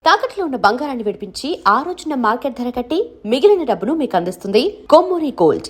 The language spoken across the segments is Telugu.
తాకట్లో ఉన్న బంగారాన్ని విడిపించి ఆ రోజున మార్కెట్ ధర కట్టి మిగిలిన డబ్బును మీకు అందిస్తుంది కొమ్మూరి గోల్డ్.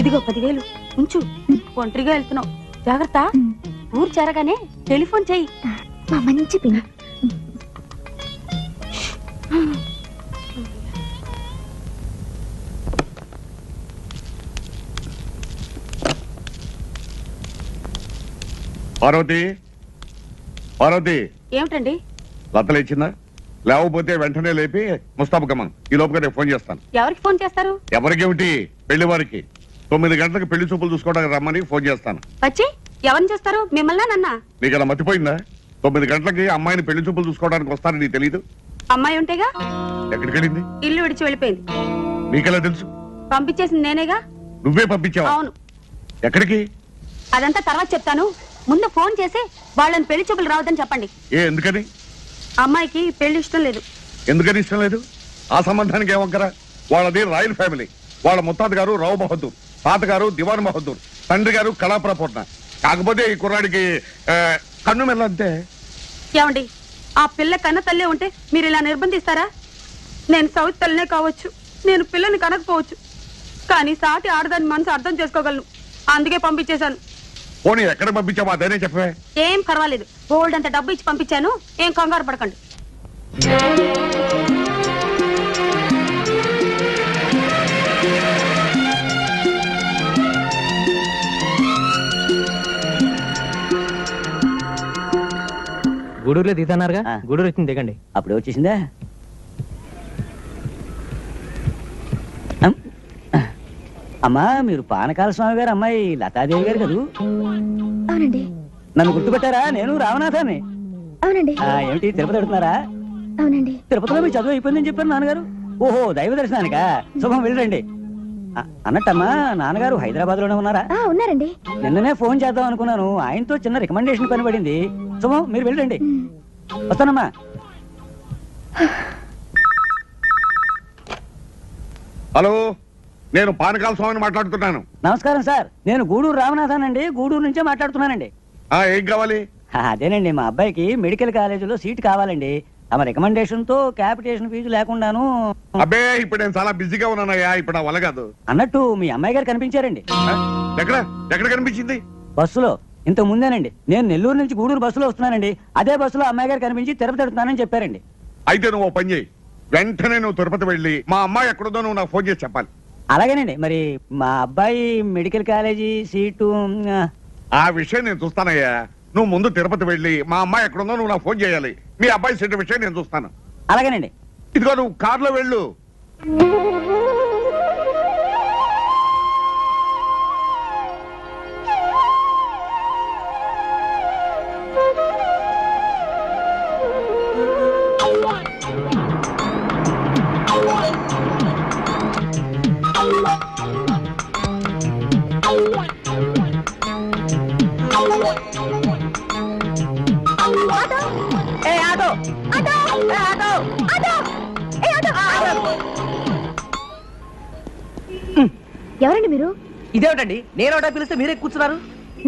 ఇదిగో 10,000 ఉంచు. ఒంటరిగా వెళ్తున్నావు, జాగ్రత్త. ఊరు చేరగానే టెలిఫోన్ చెయ్యి. మా మంచి పిల్ల. పార్వతి, పార్వతి, ఏమిటండి? లతలు ఇచ్చిందా? లేకపోతే వెంటనే లేపి ముస్తాబకమ్మా, ఈ లోపుగా నేను ఫోన్ చేస్తాను. ఎవరికి ఫోన్ చేస్తారు? ఎవరికేమిటి, పెళ్లి వారికి 9 గంటలకు పెళ్లి చూపులు చూసుకోవడానికి రమ్మని ఫోన్ చేస్తాను. వచ్చి ఎవరిని చేస్తారు, మిమ్మల్ని నన్నా? నీకు అలా మర్చిపోయిందా? 9 గంటలకి అమ్మాయిని పెళ్లి చూపులు చూసుకోవడానికి వస్తానని నీకు తెలీదు? అమ్మాయి ఉంటేగా. ఎక్కడికి వెళ్ళింది? ఇల్లు విడిచి వెళ్ళిపోయింది. నీకెలా తెలుసు? పంపించేసింది నేనేగా. నువ్వే పంపించావా? అవును. ఎక్కడికి? అదంతా తర్వాత చెప్తాను. ముందు ఫోన్ చేసి వాళ్ళని పెళ్లి చూపులు రావద్దని చెప్పండి. ఎందుకని? అమ్మాయికి పెళ్లి ఇష్టం లేదు. ఎందుకని ఇష్టం లేదు? ఆ సంబంధానికి ఏమక్కరా? వాళ్ళది రాయల్ ఫ్యామిలీ. వాళ్ళ ముత్తాత గారు రావు బహదూర్, తాతగారు దివాన్ బహదూర్, తండ్రి గారు కళాప్రపూర్ణ. కాకపోతే ఈ కుర్రాడికి కన్ను మెల్లంతే. ఏమండి, ఆ పిల్ల కన్న తల్లే ఉంటే మీరు ఇలా నిర్బంధిస్తారా? నేను సౌత్ తల్లినే కావచ్చు, నేను పిల్లని కనకపోవచ్చు, కానీ సాటి ఆడదాని మనసు అర్థం చేసుకోగలను. అందుకే పంపించేశాను. పోనీ ఎక్కడ పంపించావా అదేనే చెప్పవే. ఏం పర్వాలేదు, గోల్డ్ అంత డబ్బు ఇచ్చి పంపించాను. ఏం కంగారు పడకండి. గూడూరులో దిగుతున్నారుగా, గూడూరు వచ్చింది దిగండి. అప్పుడే వచ్చేసిందా? అమ్మా, మీరు పానకాల స్వామి గారు అమ్మాయి లతాదేవి గారు కదూ? అవునండి. నన్ను గుర్తుపెట్టారా? నేను రామనాథాన్ని. అవునండి. ఏమిటి, తిరుపతి అడుగుతున్నారా? అవునండి. తిరుపతిలో మీ చదువు అయిపోయిందని చెప్పారు నాన్నగారు. ఓహో, దైవ దర్శనానికా? శుభం, వెళ్ళండి. అన్నట్టమ్మా, నాన్నగారు హైదరాబాద్ లోనే ఉన్నారా? ఉన్నారండి. నిన్ననే ఫోన్ చేద్దాం అనుకున్నాను, ఆయనతో చిన్న రికమెండేషన్ పని పడింది. శుభం, మీరు వెళ్ళండి. వస్తానమ్మా. హలో, నేను పానకాల స్వామిని మాట్లాడుతున్నాను. నమస్కారం సార్, నేను గూడూరు రామనాథానండి. గూడూరు నుంచే మాట్లాడుతున్నానండి. ఏం కావాలి? అదేనండి, మా అబ్బాయికి మెడికల్ కాలేజీలో సీట్ కావాలండి. తమ రికమెండేషన్ తో క్యాపిటేషన్ ఫీజు లేకుండాను. అబ్బే, ఇప్పుడు నేను చాలా బిజీగా ఉన్నానయ్యా, ఇప్పుడు నా వల్ల కాదు. అన్నట్టు మీ అమ్మాయి గారు కనిపించారండి. ఎక్కడ ఎక్కడ కనిపించింది? బస్సులో. ఇంత ముందేనండి, నేను నెల్లూరు నుంచి గూడూరు బస్సులో వస్తున్నానండి. అదే బస్సులో అమ్మాయి గారు కనిపించి తిరుపతి ఎడుతున్నానని చెప్పారండి. అయితే నువ్వు ఓ పని చేయి, వెంటనే నువ్వు తిరుపతి వెళ్ళి మా అమ్మాయి ఎక్కడుందో నువ్వు నాకు ఫోన్ చేసి చెప్పాలి. అలాగేనండి. మరి మా అబ్బాయి మెడికల్ కాలేజీ సీటు ఆ విషయం నేను చూస్తానయ్యా. నువ్వు ముందు తిరుపతి వెళ్ళి మా అమ్మాయి ఎక్కడుందో నువ్వు నాకు ఫోన్ చేయాలి. మీ అబ్బాయి సీటు విషయం నేను చూస్తాను. అలాగేనండి. ఇదిగో నువ్వు కారులో వెళ్ళు. ఎవరండి మీరు? ఇదేమిటండి, నేను పిలిస్తే మీరే కూర్చున్నారు?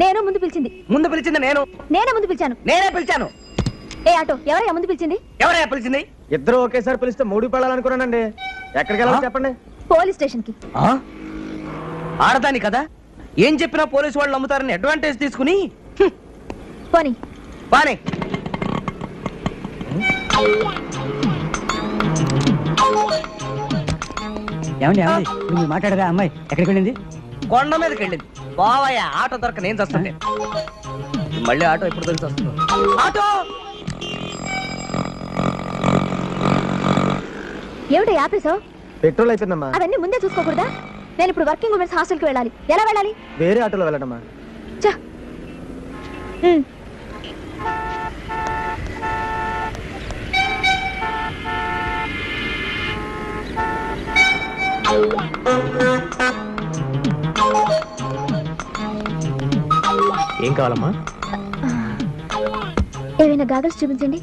నేను ముందు పిలిచింది. ముందు పిలిచింది నేను. నేనే ముందు పిలిచాను. నేనే పిలిచాను. ఏ ఆటో, ఎవరయ్యా ముందు పిలిచింది? ఎవరయ్యా పిలిచింది? ఇద్దరు ఒకేసారి పిలిస్తే 3 పెళ్ళాలనుకున్నానండి. ఎక్కడికి వెళ్ళాలో చెప్పండి. పోలీస్ స్టేషన్ కి. ఆడదాని కదా, ఏం చెప్పినా పోలీసు వాళ్ళు నమ్ముతారని అడ్వాంటేజ్ తీసుకుని పోనీ బానే. ఏమండి ఏమండి మీరు మాట్లాడరా అమ్మాయి ఎక్కడికి వెళ్ళింది? కొండ మీదకి వెళ్ళింది. బావయ్య ఆటో దొరక నేను చస్తుంటే. మళ్ళీ ఆటో ఎప్పుడు తెలిసి వస్తుంది? ఆటో ఏమిటో ఆపేసావు? పెట్రోల్ అయిపోయిందమ్మా. అవన్నీ ముందే చూసుకోకూడదా? నేను ఇప్పుడు వర్కింగ్ ఉమెన్స్ హాస్టల్కి వెళ్ళాలి. ఎలా వెళ్ళాలి? వేరే ఆటోలో వెళ్ళడమ్మా. చా ఏం కావాలమ్మా? ఏమైనా గాగల్స్ చూపించండి.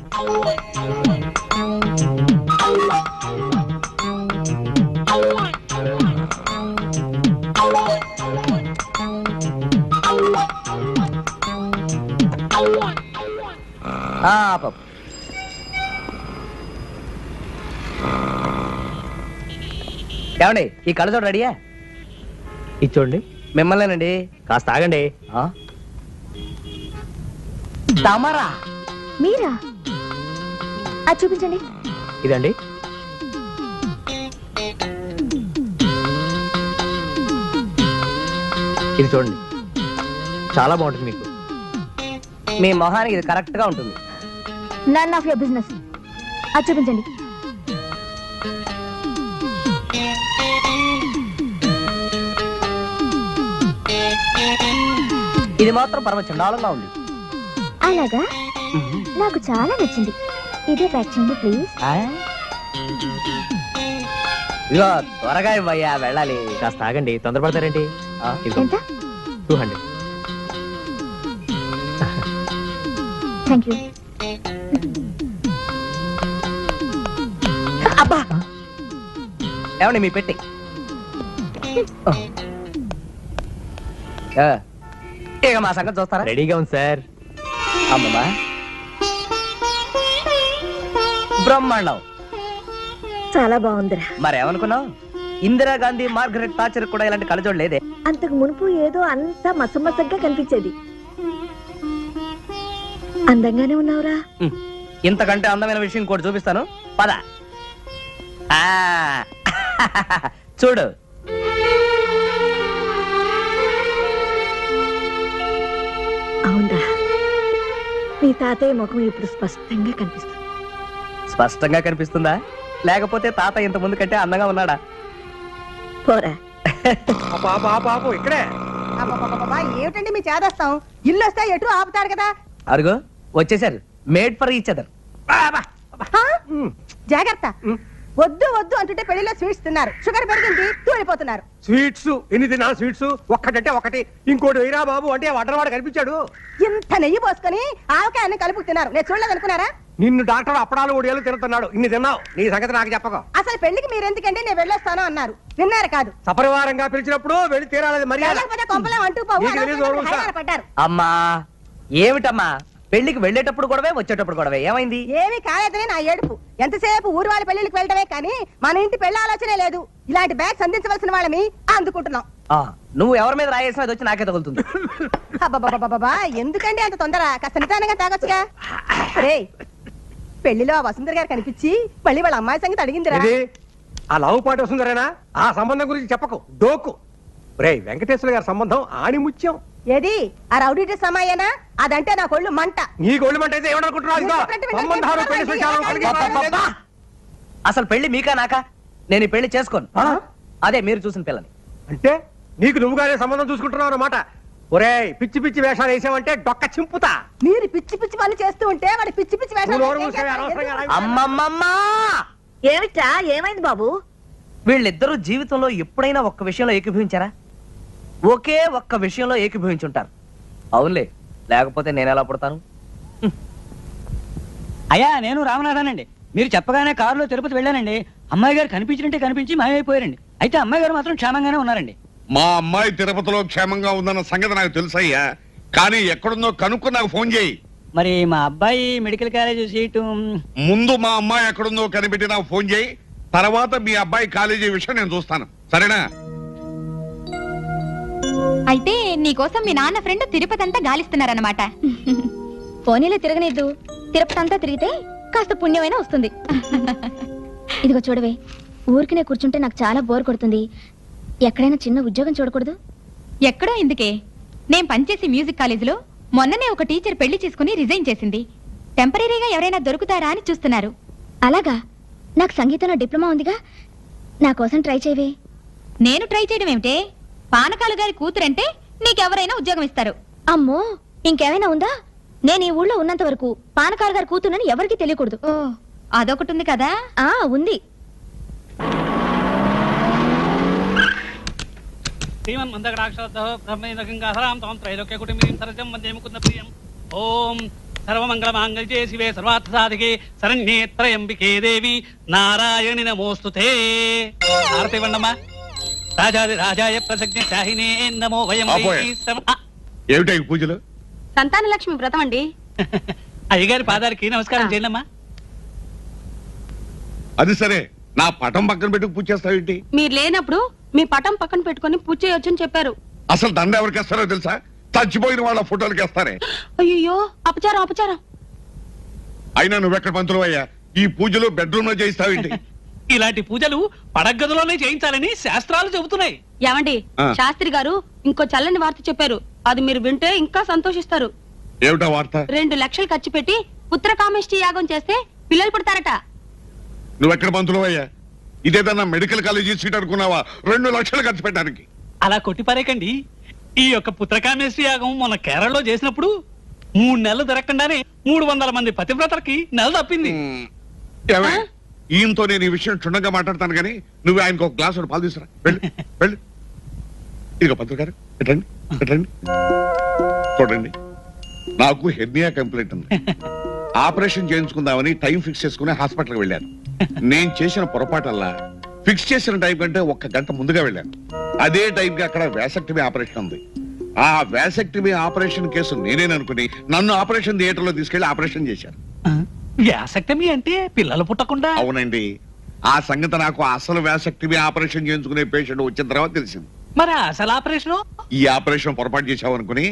పాప ఏమండి ఈ కళ్ళజోడు రెడీయా? ఇచ్చోండి. మిమ్మల్నేనండి. కాస్త ఆగండి. తమరా? మీరా? అది చూపించండి. ఇదండి. ఇది చూడండి, చాలా బాగుంటుంది మీకు. మీ మొహానికి ఇది కరెక్ట్ గా ఉంటుంది. None of your business. అది చూపించండి. ఇది మాత్రం పరమచండాలంగా ఉంది. అలాగా? నాకు చాలా నచ్చింది. ఇదే ప్యాక్ చేయండి ప్లీజ్. ఇదిగో త్వరగా ఇవ్వయ్యా, వెళ్ళాలి. కాస్త ఆగండి, తొందరపడతారేంటి? ఎంత? 200. Thank you. అబ్బా ఏమండి మీ పెట్టి ఇక మా సంగతి చూస్తారా? రెడీగా ఉంది సార్. అమ్మమ్మా బ్రహ్మాండం. చాలా బాగుందిరా. మరేమనుకున్నావు? ఇందిరాగాంధీ, మార్గరెట్ థాచర్ కూడా ఇలాంటి కళ్ళజోడు లేదే. అంతకు మునుపు ఏదో అంతా మసమసగ్గా కనిపించేది. అందంగానే ఉన్నావురా. ఇంతకంటే అందమైన విషయం కూడా చూపిస్తాను, పద. చూడు. అవునరా, మీ తాతయ్య ముఖం ఇప్పుడు స్పష్టంగా కనిపిస్తుంది. స్పష్టంగా కనిపిస్తుందా? లేకపోతే తాత ఇంత ముందు కంటే అందంగా ఉన్నాడా? పోరా. ఇక్కడే ఏమిటండి మీ చేదస్తాం? ఇల్లు వస్తే ఎటు ఆపుతారు కదా. అరుగో వచ్చేసారు. Made for each other. జాగ్రత్త. వద్దు వద్దు అంటుంటే పెళ్లిలో స్వీట్స్ తిన్నారు, షుగర్ పెరిగింది, తూలిపోతున్నారు. స్వీట్స్ ఎన్ని తిన్నా? స్వీట్స్ ఒక్కటంటే ఒకటి, ఇంకోటి వేయరా బాబు అంటే వడ్డరవాడు కనిపించాడు. ఇంత నెయ్యి పోసుకొని ఆవకాయన్ని కలుపుకు తిన్నారు. నేను చూడలేదు అనుకున్నారా? నిన్ను డాక్టర్ అప్పడాలు ఒడియాలు తిరుగుతున్నాడు. ఇన్ని తిన్నావు, నీ సంగతి నాకు చెప్పక. అసలు పెళ్లికి మీరు ఎందుకంటే నేను వెళ్ళొస్తాను అన్నారు. విన్నారు కాదు? సపరివారంగా పిలిచినప్పుడు వెళ్ళి తీరాలి మర్యాద. వెళ్ళకపోతే కొంపలే అంటూ పోవు. నీకు తెలీదు, అనవసరంగా ఊరుకో. హైరాణ పడ్డారు. అమ్మా ఏమిటమ్మా, పెళ్లికి వెళ్ళేటప్పుడు గొడవే, వచ్చేటప్పుడు గొడవే, ఏమైంది? ఏమీ కాలేదని నా ఏడుపు. ఎంతసేపు ఊరు వాళ్ళ పెళ్లికి వెళ్ళటమే కానీ మన ఇంటి పెళ్లి ఆలోచనే లేదు. ఇలాంటి బ్యాగ్స్ అందించవలసిన వాళ్ళని అందుకుంటున్నాం. నువ్వు ఎవరి మీద రాయేసినా అది వచ్చి నాకే తగులుతుంది. అబ్బబ్బబ్బబ్బబ్బా, ఎందుకండి అంత తొందర? కాస్త నిదానంగా తాగొచ్చుగా. రే, పెళ్లిలో ఆ వసుంధర గారు కనిపించి మళ్ళీ వాళ్ళ అమ్మాయి సంగతి అడిగిందిరా. ఇది ఆ లవ్ పాట వస్తుందరేనా? ఆ సంబంధం గురించి చెప్పకు, డోకు. రే వెంకటేశ్వర గారి సంబంధం ఆణిముత్యం. ఏది ఆ రౌడీ డ్రెస్ అమ్మాయేనా? అదంటే నా కొళ్ళు మంట. నీ గోల్డ్ మంట అయితే ఏమనుకుంటున్నావు? ఇదిగో, సంబంధాలు పెళ్లి విషయాలు అబ్బబ్బబ్బా! అసలు పెళ్లి మీకా నాకా? నేను ఈ పెళ్లి చేసుకోను. అదే మీరు చూసిన పిల్లని. అంటే నీకు నువ్వుగానే సంబంధం చూసుకుంటున్నావు అన్నమాట. ఒరేయ్, పిచ్చి పిచ్చి వేషాలు వేసావంటే డొక్క చింపుతా. మీరు పిచ్చి పిచ్చి పనులు చేస్తూ ఉంటే వాడి పిచ్చి పిచ్చి నువ్వు నోరు వేషాలు మూసుకొని అనవసరంగా అలా- అమ్మమ్మమ్మా, ఏమిటా? ఏమైంది బాబు? వీళ్ళిద్దరూ జీవితంలో ఎప్పుడైనా ఒక్క విషయంలో ఏకీభవించారా? ఒకే ఒక్క విషయంలో ఏకీభవించుంటారు. అవునులే, లేకపోతే నేను ఎలా పుడతాను? అయ్యా నేను రామనాథానండి. మీరు చెప్పగానే కారులో తిరుపతి వెళ్ళానండి. అమ్మాయి గారు కనిపించినట్టే కనిపించి మాయమైపోయారండి. అయితే అమ్మాయి గారు మాత్రం క్షేమంగానే ఉన్నారండి. మా అమ్మాయి తిరుపతిలో క్షేమంగా ఉందన్న సంగతి నాకు తెలుసయ్యా, కానీ ఎక్కడుందో కనుక్కొని నాకు ఫోన్ చేయి. మరి మా అబ్బాయి మెడికల్ కాలేజ్ సీటు ముందు మా అమ్మాయి ఎక్కడుందో కనిపెట్టి నాకు ఫోన్ చేయి. తర్వాత మీ అబ్బాయి కాలేజీ విషయం నేను చూస్తాను, సరేనా? అయితే నీకోసం మీ నాన్న ఫ్రెండ్ తిరుపతి అంతా గాలిస్తున్నారన్నమాట. పోనీలో తిరగనిద్దు, తిరుపతి అంతా తిరిగితే కాస్త పుణ్యమైనా వస్తుంది. ఇదిగో చూడవే, ఊరికినే కూర్చుంటే నాకు చాలా బోర్ కొడుతుంది. ఎక్కడైనా చిన్న ఉద్యోగం చూడకూడదు? ఎక్కడో ఎందుకే, నేను పనిచేసి మ్యూజిక్ కాలేజీలో మొన్ననే ఒక టీచర్ పెళ్లి చేసుకుని రిజైన్ చేసింది. టెంపరీగా ఎవరైనా దొరుకుతారా అని చూస్తున్నారు. అలాగా? నాకు సంగీతంలో డిప్లొమా ఉందిగా, నా కోసం ట్రై చేయవే. నేను ట్రై చేయడం ఏమిటే, పానకాలు గారి కూతురంటే నీకెవరైనా ఉద్యోగం ఇస్తారు. అమ్మో, ఇంకేమైనా ఉందా? నేను ఈ ఊళ్ళో ఉన్నంత వరకు పానకాలు గారి కూతురని ఎవరికీ తెలియకూడదు. ఓ, అదొకటి ఉంది కదా? ఆ, ఉంది. ఓం సర్వమంగళమాంగళ్యే శివే సర్వార్థ సాధికే శరణ్యేత్రయంబికే దేవి నారాయణి నమోస్తుతే. ఆరతి వర్ణమా. రాజాది రాజాయ ప్రసజ్ఞ శాహినే నమో వయం. ఏమిటా ఈ పూజలు? సంతాన లక్ష్మి వ్రతం అండి. అయ్యగారి పాదాలకి నమస్కారం చేయండమ్మా. అది సరే, నా పటం పక్కన పెట్టి పూజ చేస్తావేంటి? మీరు లేనప్పుడు మీ పటం పక్కన పెట్టుకొని పూజ చేయొచ్చని చెప్పారు. అసలు దండ ఎవరికి వేస్తారో తెలుసా? చచ్చిపోయిన వాళ్ళ ఫోటోలకి వేస్తారే. అయ్యో, అపచారం అపచారం. అయినా నువ్వెక్కడ పంతులు అయ్యా, ఈ పూజలు బెడ్రూమ్ లో చేయిస్తావేంటి? ఇలాంటి పూజలు పడగదిలోనే చేయించాలని శాస్త్రాలు చెబుతున్నాయి. ఏమండి, శాస్త్రి గారు ఇంకో చల్లని వార్త చెప్పారు. అది మీరు వింటే ఇంకా సంతోషిస్తారు. ఏమిటా వార్త? 2 లక్షలు ఖర్చు పెట్టి పుత్రకామేష్టి యాగం చేస్తే పిల్లలు పుడతారట. నువ్వెక్కడ పంతులు అయ్యా, ఇదేదన్నా మెడికల్ కాలేజీ సీట్ అనుకున్నావా 2 లక్షలు ఖర్చు పెట్టడానికి? అలా కొట్టిపారేకండి. ఈ యొక్క పుత్రకామేశ్వరి యాగం మొన్న కేరళలో చేసినప్పుడు 3 నెలలు దొరకకుండానే 300 మంది పతివ్రతలకి నెల తప్పింది. ఏమే, ఈయనతో నేను ఈ విషయం క్షుణ్ణంగా మాట్లాడతాను కానీ నువ్వు ఆయనకు ఒక గ్లాసు పాలు తీసుకురా. వెళ్ళు వెళ్ళు. ఇదిగో పంతులు గారు, ఎట్టండి ఎట్టండి. చూడండి, నాకు హెర్నియా కంప్లైంట్ ఉంది. ఆపరేషన్ చేయించుకుందామని టైం ఫిక్స్ చేసుకుని హాస్పిటల్కి వెళ్ళాను. నేను చేసిన పొరపాటల్లా ఫిక్స్ చేసిన టైం కంటే 1 గంట ముందుగా వెళ్ళాను. అదే టైంకి అక్కడ వ్యాసెక్టమీ ఆపరేషన్ ఉంది. ఆ వ్యాసెక్టమీ ఆపరేషన్ కేసు నేనేననుకుని నన్ను ఆపరేషన్ థియేటర్ లో తీసుకెళ్లి ఆపరేషన్ చేశారు. వ్యాసక్టమీ అంటే పిల్లలు పుట్టకుండా? అవునండి. ఆ సంగతి నాకు అసలు వ్యాసెక్టమీ ఆపరేషన్ చేయించుకునే పేషెంట్ వచ్చిన తర్వాత తెలిసింది. మరి అసలు ఆపరేషన్? ఈ ఆపరేషన్ పొరపాటు చేశావు అనుకుని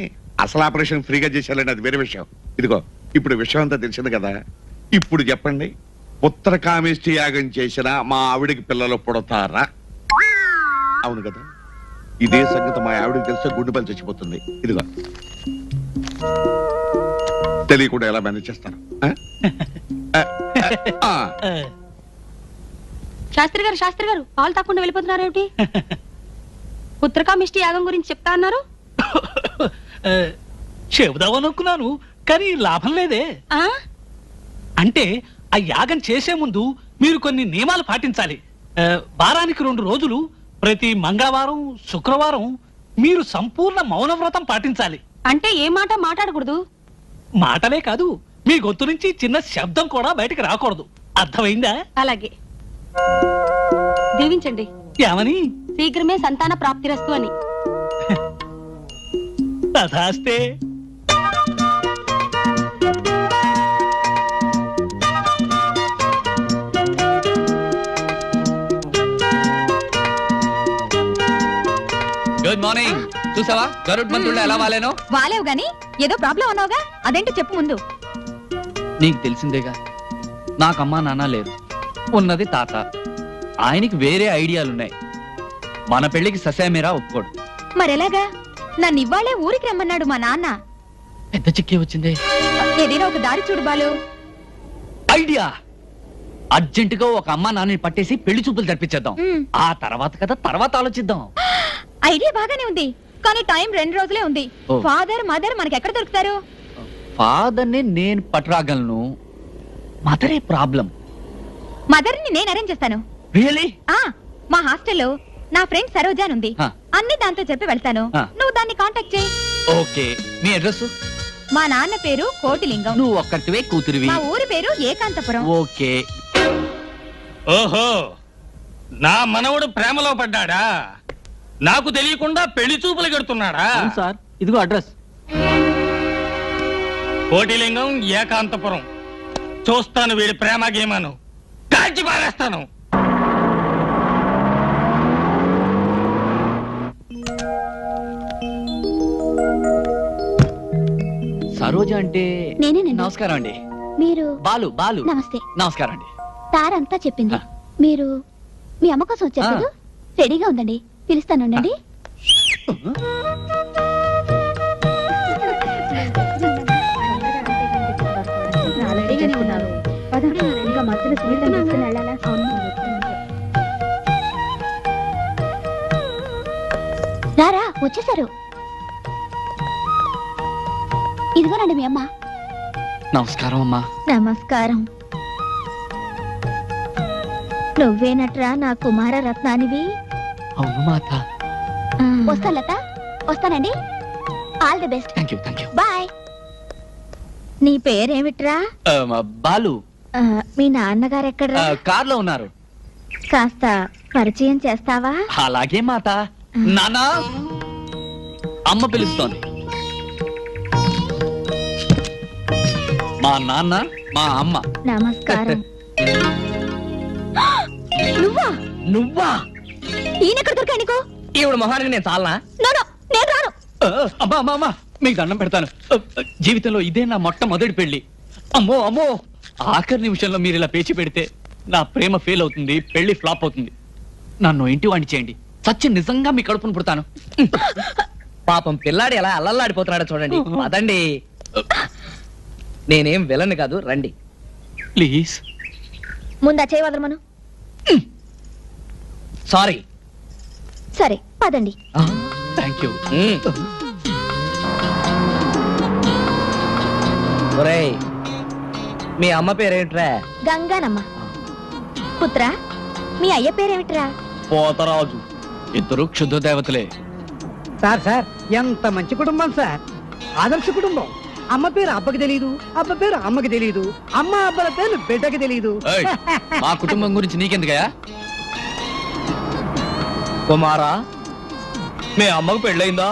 అసలు ఆపరేషన్ ఫ్రీగా చేశారండి, అది వేరే విషయం. ఇదిగో ఇప్పుడు విషయం అంతా తెలిసింది కదా. ఇప్పుడు చెప్పండి, పుత్రకామేష్టి యాగం చేసిన మా ఆవిడికి పిల్లలు పుడతారా? అవును కదా. ఇదే సంగతి మా ఆవిడికి తెలిస్తే గుండె పని చచ్చిపోతుంది. ఇదిగో తెలియకుండా ఎలా మేనేజ్ చేస్తారు? శాస్త్రి గారు పాలు తప్పకుండా వెళ్ళిపోతున్నారేమిటి? పుత్రకామిష్టి యాగం గురించి చెప్తా అన్నారు. చెబుదామనుకున్నాను కానీ లాభం లేదే. అంటే ఆ యాగం చేసే ముందు మీరు కొన్ని నియమాలు పాటించాలి. వారానికి 2 రోజులు ప్రతి మంగళవారం శుక్రవారం మీరు సంపూర్ణ మౌనవ్రతం పాటించాలి. అంటే ఏ మాట మాట్లాడకూడదు? మాటలే కాదు, మీ గొంతు నుంచి చిన్న శబ్దం కూడా బయటకు రాకూడదు. అర్థమైందా? అలాగే. దీవించండి. ఏమని? శీఘ్రమే సంతాన ప్రాప్తిరస్తు అని. తథాస్తే. Good morning. చూసావా గరుడ్ మంత్రులు ఎలా వాలేనో? వాలేవు గాని ఏదో ప్రాబ్లం అన్నావుగా, అదేంటో చెప్పు ముందు. నీకు తెలిసిందేగా, నాకమ్మా నాన్న లేరు, ఉన్నది తాత. ఆయనకి వేరే ఐడియాలున్నాయి. మన పెళ్లికి ససేమేరా ఒప్పుకోడు. మరెలాగా? నన్ను ఇవ్వాలే ఊరికి రమ్మన్నాడు మా నాన్న. పెద్ద చిక్కే వచ్చిందే. ఏదైనా ఒక దారి చూడు బాలు. ఐడియా! అర్జెంటుగా ఒక అమ్మా నాన్నని పట్టేసి పెళ్లి చూపులు జరిపించేద్దాం. ఆ తర్వాత కదా తర్వాత ఆలోచిద్దాం. ఐడియా బాగానే ఉంది కానీ టైం 2 రోజులే ఉంది. ఫాదర్ మదర్ మనకి ఎక్కడ దొరుకుతారు? ఫాదర్ ని నేను పట్టురాగలను, మదరే ప్రాబ్లం. మదర్ ని నేను అరేంజ్ చేస్తాను. రియలీ? మా హాస్టల్లో నా ఫ్రెండ్ సరోజా ఉంది. అన్ని దాంతో చెప్పి వెళ్తాను, నువ్వు దాన్ని కాంటాక్ట్ చేయి. ఓకే. మీ అడ్రస్? మా నాన్న పేరు కోటిలింగం. నువ్వు ఒక్కటివే కూతురివి. మా ఊరి పేరు ఏకాంతపురం. ఓకే. ఓహో, నా మనవడు ప్రేమలో పడ్డాడా? నాకు తెలియకుండా పెళ్లి చూపులు కడుతున్నాడా? సార్, ఇదిగో అడ్రస్. కోటిలింగం, ఏకాంతపురం. చూస్తాను వీడి ప్రేమ గేమాను, కాల్చి పారేస్తాను. సరోజ అంటే నేనేనండి. నమస్కారం అండి. మీరు బాలు బాలు నమస్తే. నమస్కారం అండి. తారంతా చెప్పింది. మీరు మీ అమ్మ కోసం వచ్చారు ఆ. కదా? రెడీగా ఉందండి, పిలుస్తానుండండి. రారా, వచ్చేసారు. ఇదిగోనండి మీ అమ్మ. నమస్కారం అమ్మా. నమస్కారం. నువ్వేనట్రా నా కుమార రత్నానివి? అవును మాత. వస్తా లత, వస్తానండి. All the best. Thank you thank you. Bye. నీ పేరేమిట్రా? బాలు. మీ నాన్నగారు ఎక్కడ్రా? కార్లో ఉన్నారు. కాస్త పరిచయం చేస్తావా? అలాగే మాత. నానా, అమ్మ పిలుస్తోంది. మా నాన్న, మా అమ్మ. నమస్కారం. నువ్వా? నువ్వా? ఈయనెక్కడ దొరికా నీకు? ఈవిడ మొహానికి నేను చాలనా? నేను రాను. అమ్మా అమ్మా అమ్మా, మీకు దండం పెడతాను. జీవితంలో ఇదే నా మొట్టమొదటి పెళ్లి. అమ్మో అమ్మో, ఆఖరి నిమిషంలో మీరు ఇలా పేచి పెడితే నా ప్రేమ ఫెయిల్ అవుతుంది, పెళ్లి ఫ్లాప్ అవుతుంది. నన్ను ఇంటి వాణ్ణి చేయండి, సత్య నిజంగా మీ కడుపును పుడతాను. పాపం పిల్లాడు ఎలా అల్లల్లాడిపోతున్నాడో చూడండి. అదండి, నేనేం విలను కాదు, రండి ప్లీజ్. ముందా చేయి వదలమను. సారీ. సరే పదండి. Thank you. ఒరేయ్, మీ అమ్మ పేరేంట్రా? గంగానమ్మ. పుత్ర, మీ అయ్య పేరేమిట్రా? పోతరాజు. ఇద్దరు క్షుద్ర దేవతలే. సార్ సార్, ఎంత మంచి కుటుంబం సార్. ఆదర్శ కుటుంబం. అమ్మ పేరు అబ్బకి తెలియదు, అబ్బ పేరు అమ్మకి తెలియదు, అమ్మ అబ్బల పేరు బిడ్డకి తెలియదు. ఏయ్, మా కుటుంబం గురించి నీకెందుకయ్యా? కుమారా, మీ అమ్మకు పెళ్ళయిందా?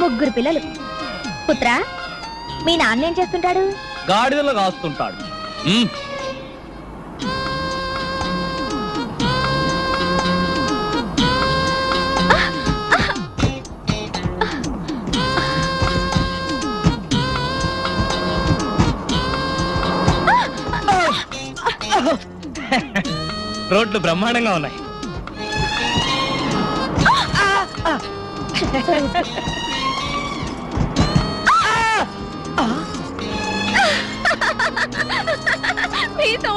ముగ్గురు పిల్లలు. పుత్ర, మీ నాన్న ఏం చేస్తుంటాడు? గాడిదలు కాస్తుంటాడు. రోడ్లు బ్రహ్మాండంగా ఉన్నాయి.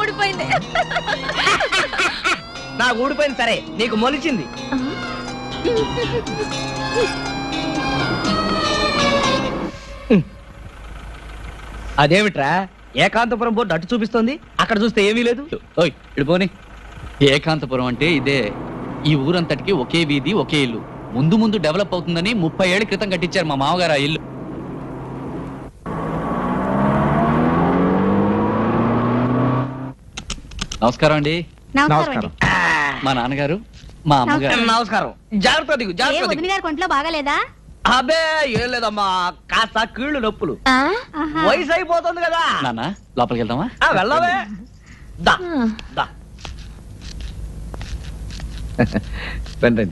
ఊడిపోయింది. నాకు ఊడిపోయింది సరే, నీకు మొలిచింది. అదేమిట్రా, ఏకాంతపురం బోర్డు అటు చూపిస్తోంది, అక్కడ చూస్తే ఏమీ లేదు. ఓయ్ ఇడిపోని. ఏకాంతపురం అంటే ఇదే. ఈ ఊరంతటికి ఒకే వీధి, ఒకే ఇల్లు. ముందు ముందు డెవలప్ అవుతుందని 30 ఏళ్ల క్రితం కట్టించారు మా మామగారు ఆ ఇల్లు. నమస్కారం అండి. నమస్కారం. మా నాన్నగారు, మా అమ్మగారు. నమస్కారం. జాగ్రత్త దిగు, జాగ్రత్త దిగు. గారి కొంట్లో బాగాలేదా? అబే ఏం లేదమ్మా, కాస్త కీళ్ళు నొప్పులు. వయసు అయిపోతుంది కదా. నాన్న, లోపలికి వెళ్దామా? వెళ్ళవే. దా దా. రండి.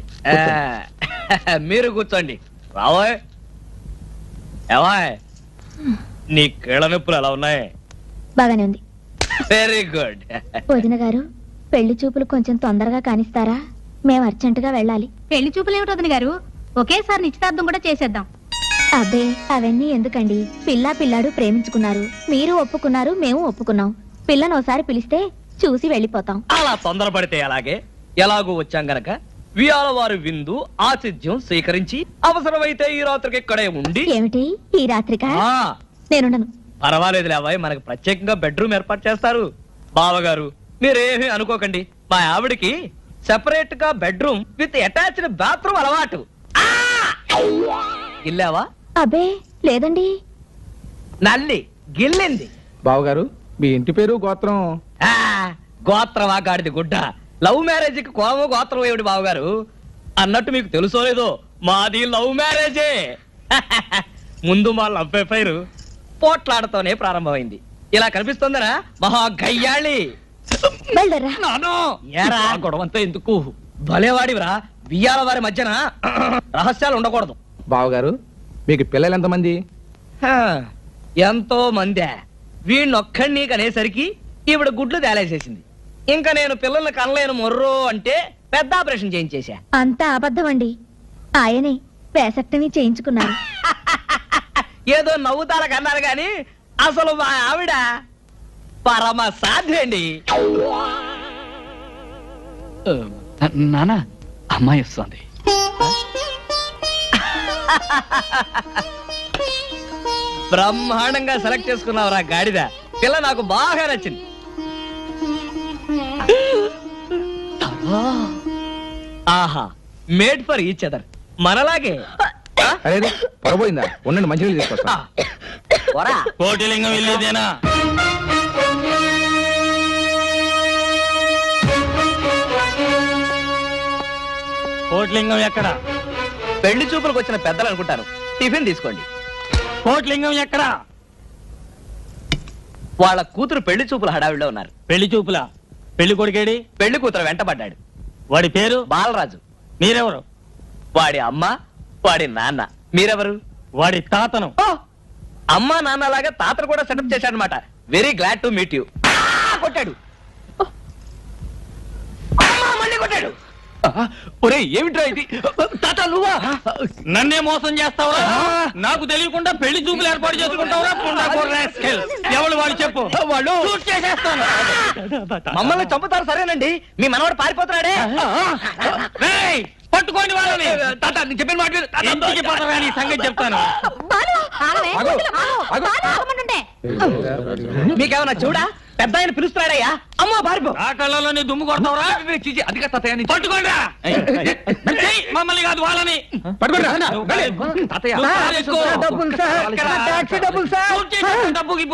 మీరు కూర్చోండి. రావోయ్. ఏవాయ్, నీ కీళ్ళ నొప్పులు ఎలా ఉన్నాయి? బాగానే ఉంది. Very good. వదిన గారు, పెళ్లి చూపులు కొంచెం తొందరగా కానిస్తారా? మేము అర్జెంటుగా వెళ్ళాలి. పెళ్లి చూపులు ఏమిటి వదిన గారు, ఒకేసారి నిశ్చితార్థం కూడా చేసేద్దాం. అబ్బే, అవన్నీ ఎందుకండి? పిల్లా పిల్లాడు ప్రేమించుకున్నారు, మీరు ఒప్పుకున్నారు, మేము ఒప్పుకున్నాం. పిల్లను ఒకసారి పిలిస్తే చూసి వెళ్ళిపోతాం. అలా తొందరపడితే అలాగే. ఎలాగూ వచ్చాం గనక వియాల వారి విందు ఆతిథ్యం స్వీకరించి అవసరమైతే ఈ రాత్రికి ఇక్కడే ఉండి. ఏమిటి ఈ రాత్రికా? నేనుండను. పర్వాలేదు లేవాయ్, మనకు ప్రత్యేకంగా బెడ్రూమ్ ఏర్పాటు చేస్తారు. బావగారు మీరేమీ అనుకోకండి, మా ఆవిడికి సెపరేట్ గా బెడ్రూమ్ విత్ అటాచ్డ్ బాత్రూమ్ అలవాటు. గిల్లావా? అబ్బే లేదండి. నల్లి గిల్లింది. బావగారు, మీ ఇంటి పేరు గోత్రం? గోత్రమా గాడిది గుడ్డ. లవ్ మ్యారేజ్ కి కోమ గోత్రం ఏమిటి బావగారు? అన్నట్టు మీకు తెలుసో లేదో, మాది లవ్ మ్యారేజే. ముందు మా లవ్ అఫైర్ పోట్లాడతోనే ప్రారంభమైంది. ఇలా కనిపిస్తుందనా మహా గయ్యాళి. గొడవంతా ఎందుకు? భలేవాడివరా, బియ్యాల వారి మధ్యన రహస్యాలు ఉండకూడదు. బావగారు, మీకు పిల్లలు ఎంతమంది? ఎంతో మందే వీణ్ణొక్కడిని కనేసరికి ఈవిడ గుడ్లు తేలేసేసింది. ఇంకా నేను పిల్లల్ని కనలేను మొర్రో అంటే పెద్ద ఆపరేషన్ చేయించేశా. అంతా అబద్ధం అండి. ఆయనే వేసక్టమీ చేయించుకున్నారు. ఏదో నవ్వుతారా కన్నారు గాని అసలు మా ఆవిడ పరమ సాధ్యండి. నానా అమ్మాయి వస్తుంది. బ్రహ్మాండంగా సెలెక్ట్ చేసుకున్నావురా గాడిద. పిల్ల నాకు బాగా నచ్చింది. ఆహా, మేడ్ ఫర్ ఈచ్ అదర్. మనలాగే. అదే పొరపోయిందా? ఉండండి, మంచినీళ్ళు తీసుకొస్తా. కోటిలింగం వెళ్ళేదేనా? కోట్లింగం ఎక్కడ? పెళ్లి చూపులకు వచ్చిన పెద్దలు అనుకుంటాను. టిఫిన్ తీసుకోండి. కోట్లింగం ఎక్కడ? వాళ్ళ కూతురు పెళ్లి చూపుల హడావిడిలో ఉన్నారు. పెళ్లి చూపులా? పెళ్లి కొడుకేడి? పెళ్లి కూతురు వెంటబడ్డాడు. వాడి పేరు? బాలరాజు. మీరెవరు? వాడి అమ్మ, వాడి నాన్న. మీరెవరు? వాడి తాతను. అమ్మా నాన్నలాగా తాతను కూడా సెటప్ చేశాడనమాట. Very glad to meet you. కొట్టాడు. మళ్ళీ కొట్టాడు. ఒరే ఏమిట్రా ఇది? తాత నువ్వా? నన్నే మోసం చేస్తావా? నాకు తెలియకుండా పెళ్లి చూపులు ఏర్పాటు చేసుకుంటావా? ఎవరు వాళ్ళు చెప్పు. వాళ్ళు చేసేస్తాను. మమ్మల్ని చంపుతారు. సరేనండి, మీ మనవాడు పారిపోతున్నాడే. పట్టుకోండి వాళ్ళని. తాత నేను చెప్పిన మాట సంగతి చెప్తాను. మీకేమన్నా చూడా? పెద్ద ఆయన పిలుస్తున్నాడయ్యా. అమ్మా పారిపో. ఆ కళ్ళలోనే దుమ్ము కొడతావరా? అదిగా తాతయ్య పట్టుకోండి. మమ్మల్ని కాదు వాళ్ళని డబ్బుకి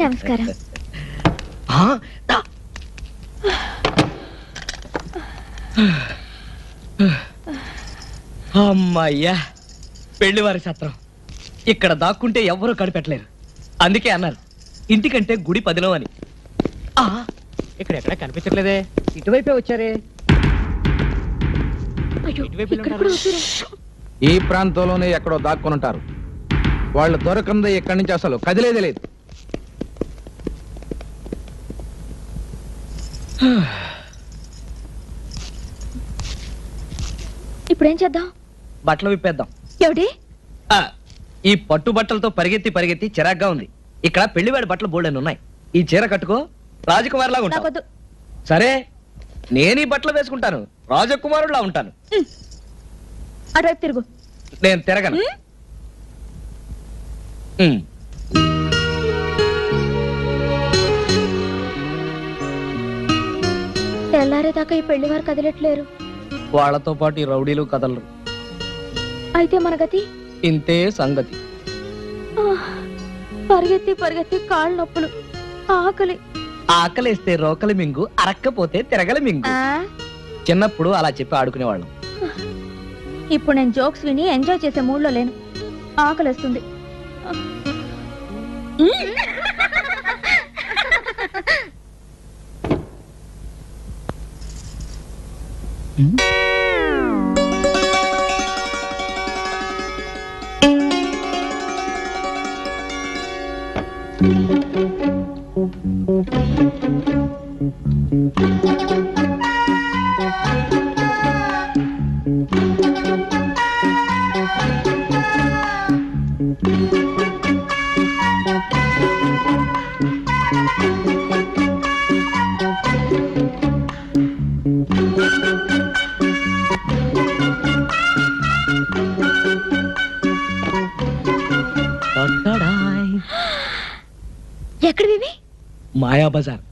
నమస్కారం. అమ్మయ్యా, పెళ్లివారి సత్రం. ఇక్కడ దాక్కుంటే ఎవ్వరూ కనిపెట్టలేరు. అందుకే అన్నారు ఇంటికంటే గుడి పదిలో అని. ఇక్కడ ఎక్కడ కనిపించట్లేదే. ఇటువైపే వచ్చారే. ఈ ప్రాంతంలోనే ఎక్కడో దాక్కుని ఉంటారు. వాళ్ళు దొరకందే ఇక్కడి నుంచి అసలు కదిలేదే లేదు. ఇప్పుడేం చేద్దాం? బట్టలు విప్పేద్దాం. ఏమిటి? ఈ పట్టు బట్టలతో పరిగెత్తి పరిగెత్తి చిరాగ్గా ఉంది. ఇక్కడ పెళ్లివాడి బట్టలు బోల్డెన్ని ఉన్నాయి. ఈ చీర కట్టుకో, రాజకుమారులా ఉంటాను. సరే, నేను ఈ బట్టలు వేసుకుంటాను, రాజకుమారులా ఉంటాను. అటువైపు తిరుగు. నేను తిరగను. తెల్లారేదాకా ఈ పెళ్లి వారు కదిలట్లేరు. వాళ్లతో పాటు ఈ రౌడీలు కదలరు. అయితే మన గతి ఇంతే సంగతి. పరిగెత్తి పరిగెత్తి కాళ్ళు నొప్పులు, ఆకలి. ఆకలేస్తే రోకలి మింగు, అరక్కపోతే తిరగలి మింగు. చిన్నప్పుడు అలా చెప్పి ఆడుకునేవాళ్ళం. ఇప్పుడు నేను జోక్స్ విని ఎంజాయ్ చేసే మూడ్లో లేను. ఆకలిస్తుంది. ఎక్కడివి? మాయా బజార్.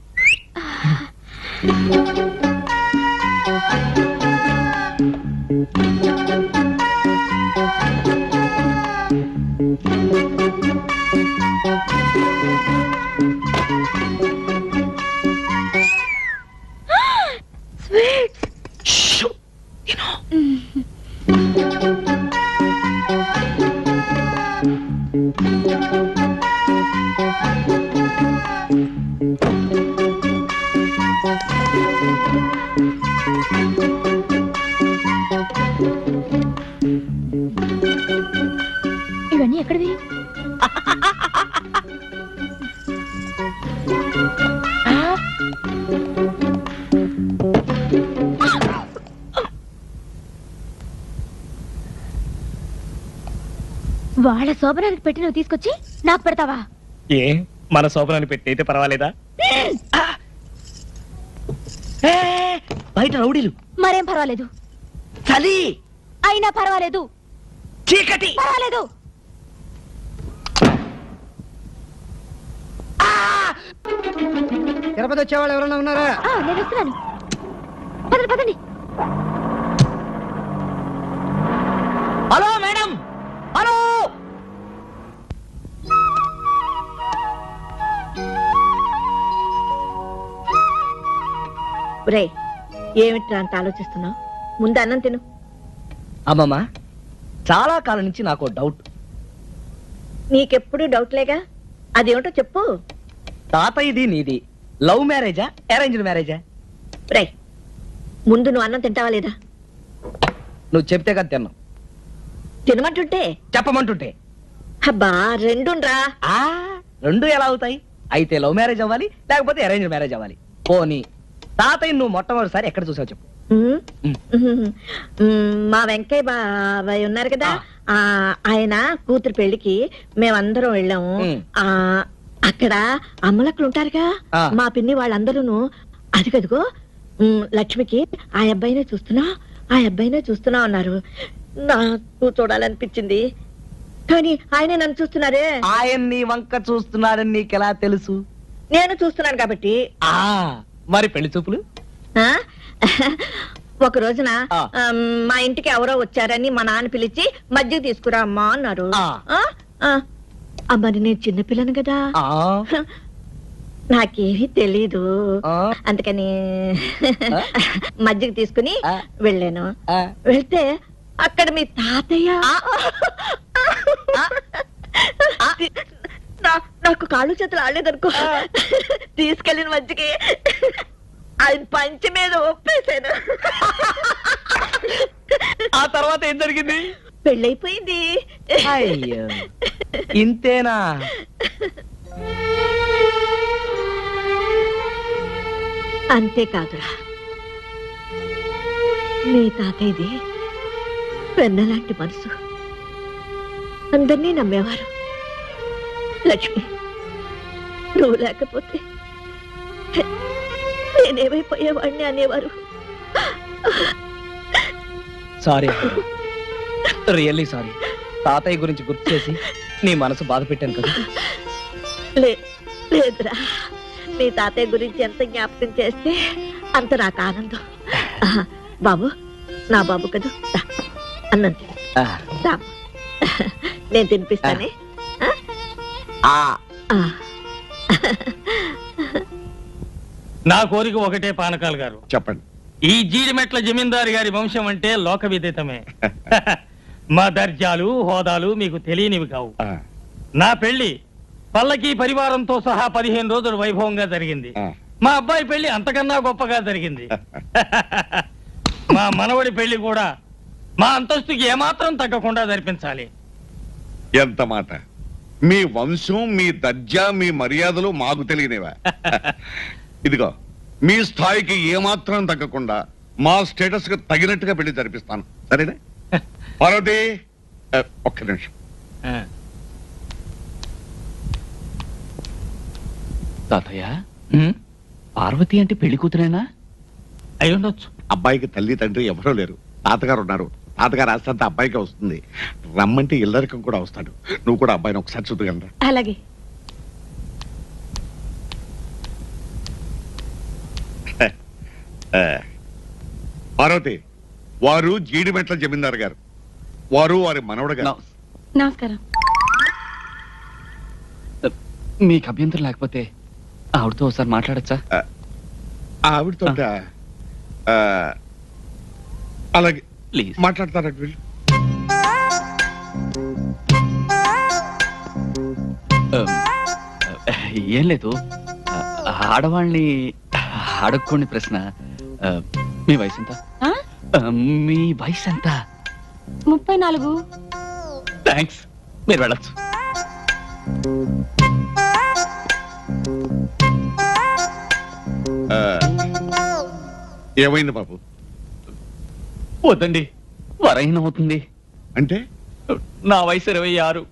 వాళ్ళ శోభనానికి పెట్టి నువ్వు తీసుకొచ్చి నాకు పెడతావా? ఏ మన శోభనాన్ని పెట్టి అయితే పర్వాలేదా? బయట రౌడీలు. మరేం పర్వాలేదు. చలి అయినా పర్వాలేదు. చీకటి పర్వాలేదు. తిరుపతి వచ్చేవాళ్ళు ఎవరైనా ఉన్నారా? నేను వస్తున్నాను. పదండి పదండి. Hello madam, hello. రే ఏమిట్రా అంత ఆలోచిస్తున్నావు? ముందు అన్నం తిను. అమ్మమ్మ, చాలా కాలం నుంచి నాకు డౌట్. నీకెప్పుడు డౌట్లేగా, అదేమిటో చెప్పు. తాతయ్యది నీది లవ్ మ్యారేజా అరేంజ్డ్ మ్యారేజా? రే ముందు నువ్వు అన్నం తింటావా లేదా? నువ్వు చెప్తే కదా తిన్నావు. తినమంటుంటే చెప్పమంటుంటే అబ్బా రెండురా. రెండు ఎలా అవుతాయి? అయితే లవ్ మ్యారేజ్ అవ్వాలి, లేకపోతే అరేంజ్ మ్యారేజ్ అవ్వాలి. పోనీ తాతయ్య నువ్వు మొట్టమొదటిసారి ఎక్కడ చూసావు చెప్పు. మా వెంకయ్య బాబాయ్ ఉన్నారు కదా, ఆయన కూతురు పెళ్లికి మేమందరం వెళ్ళాము. అక్కడ అమ్మలక్కలు ఉంటారుగా, మా పిన్ని వాళ్ళందరూ అదిగదిగో లక్ష్మికి ఆ అబ్బాయినే చూస్తున్నా అన్నారు. నాకు చూడాలనిపించింది, కానీ ఆయనే నన్ను చూస్తున్నారే. ఆయన నీ వంక చూస్తున్నాడని నీకెలా తెలుసు? నేను చూస్తున్నాను కాబట్టి. మరి పెళ్లి చూపులు? ఒక రోజున మా ఇంటికి ఎవరో వచ్చారని మా నాన్న పిలిచి మజ్జిగ తీసుకురా అమ్మా అన్నారు. మరి నేను చిన్నపిల్లను కదా, నాకేమీ తెలీదు. అందుకని మజ్జిగ తీసుకుని వెళ్ళాను. వెళ్తే అక్కడ మీ తాతయ్య నాకు కాళ్ళు చేతులు ఆడలేదనుకో, తీసుకెళ్ళిన మజ్జికి ఆయన పంచి మీద ఒప్పేశాను. ఆ తర్వాత ఏం జరిగింది? పెళ్ళైపోయింది. అయ్యో, ఇంతేనా? అంతేకాదురా, మీ తాతయ్యది వెన్నలాంటి మనసు, అందరినీ నమ్మేవారు. లక్ష్మి, నువ్వు లేకపోతే నేనేమైపోయేవాడిని అనేవారు. Sorry, really sorry. తాతయ్య గురించి గుర్తు చేసి నీ మనసు బాధ పెట్టాను కదా. లేదురా, మీ తాతయ్య గురించి ఎంత జ్ఞాపకం చేస్తే అంత నాకు ఆనందం. బాబు, నా బాబు కదా, అన్నం తిను. నేను తినిపిస్తానే. నా కోరిక ఒకటే పానకాలు గారు. చెప్పండి. ఈ జీడిమెట్ల జమీందారు గారి వంశం అంటే లోక విదితమే. మా దర్జాలు హోదాలు మీకు తెలియనివి కావు. నా పెళ్లి పల్లకి పరివారంతో సహా 15 రోజులు వైభవంగా జరిగింది. మా అబ్బాయి పెళ్లి అంతకన్నా గొప్పగా జరిగింది. మా మనవడి పెళ్లి కూడా మా అంతస్తుకి ఏమాత్రం తగ్గకుండా జరిపించాలి. ఎంత మాట! మీ వంశం, మీ దర్జా, మీ మర్యాదలు మాకు తెలియనివా? ఇదిగో, మీ స్థాయికి ఏమాత్రం తగ్గకుండా మా స్టేటస్ కు తగినట్టుగా పెళ్లి జరిపిస్తాను, సరేనా? పార్వతి, ఒక్క నిమిషం. తాతయ్య, పార్వతి అంటే పెళ్లి కూతురేనా? అయి ఉండొచ్చు. అబ్బాయికి తల్లి తండ్రి ఎవరో లేరు, తాతగారు ఉన్నారు. తాతగారు ఆస్తంతా అబ్బాయికి వస్తుంది. రమ్మంటే ఇల్లరికం కూడా వస్తాడు. నువ్వు కూడా అబ్బాయిని ఒకసారి చూడగలరా? అలాగే. పార్వతి, వారు జీడిమెట్ల జమీందారు గారు, వారు వారి మనవడు గారు. నమస్కారం. మీకు అభ్యంతరం లేకపోతే ఆవిడతో ఒకసారి మాట్లాడచ్చా? ఆవిడతో అలాగే ప్లీజ్ మాట్లాడతారంట వీళ్ళు. ఏం లేదు, ఆడవాళ్ళని అడుక్కోండి ప్రశ్న. మీ వయసు ఎంత? మీ వయసు ఎంత? 34. థ్యాంక్స్, మీరు వెళ్ళచ్చు. ఏమైంది బాబు? వద్దండి, వరైన అవుతుంది. అంటే నా వయసు 26,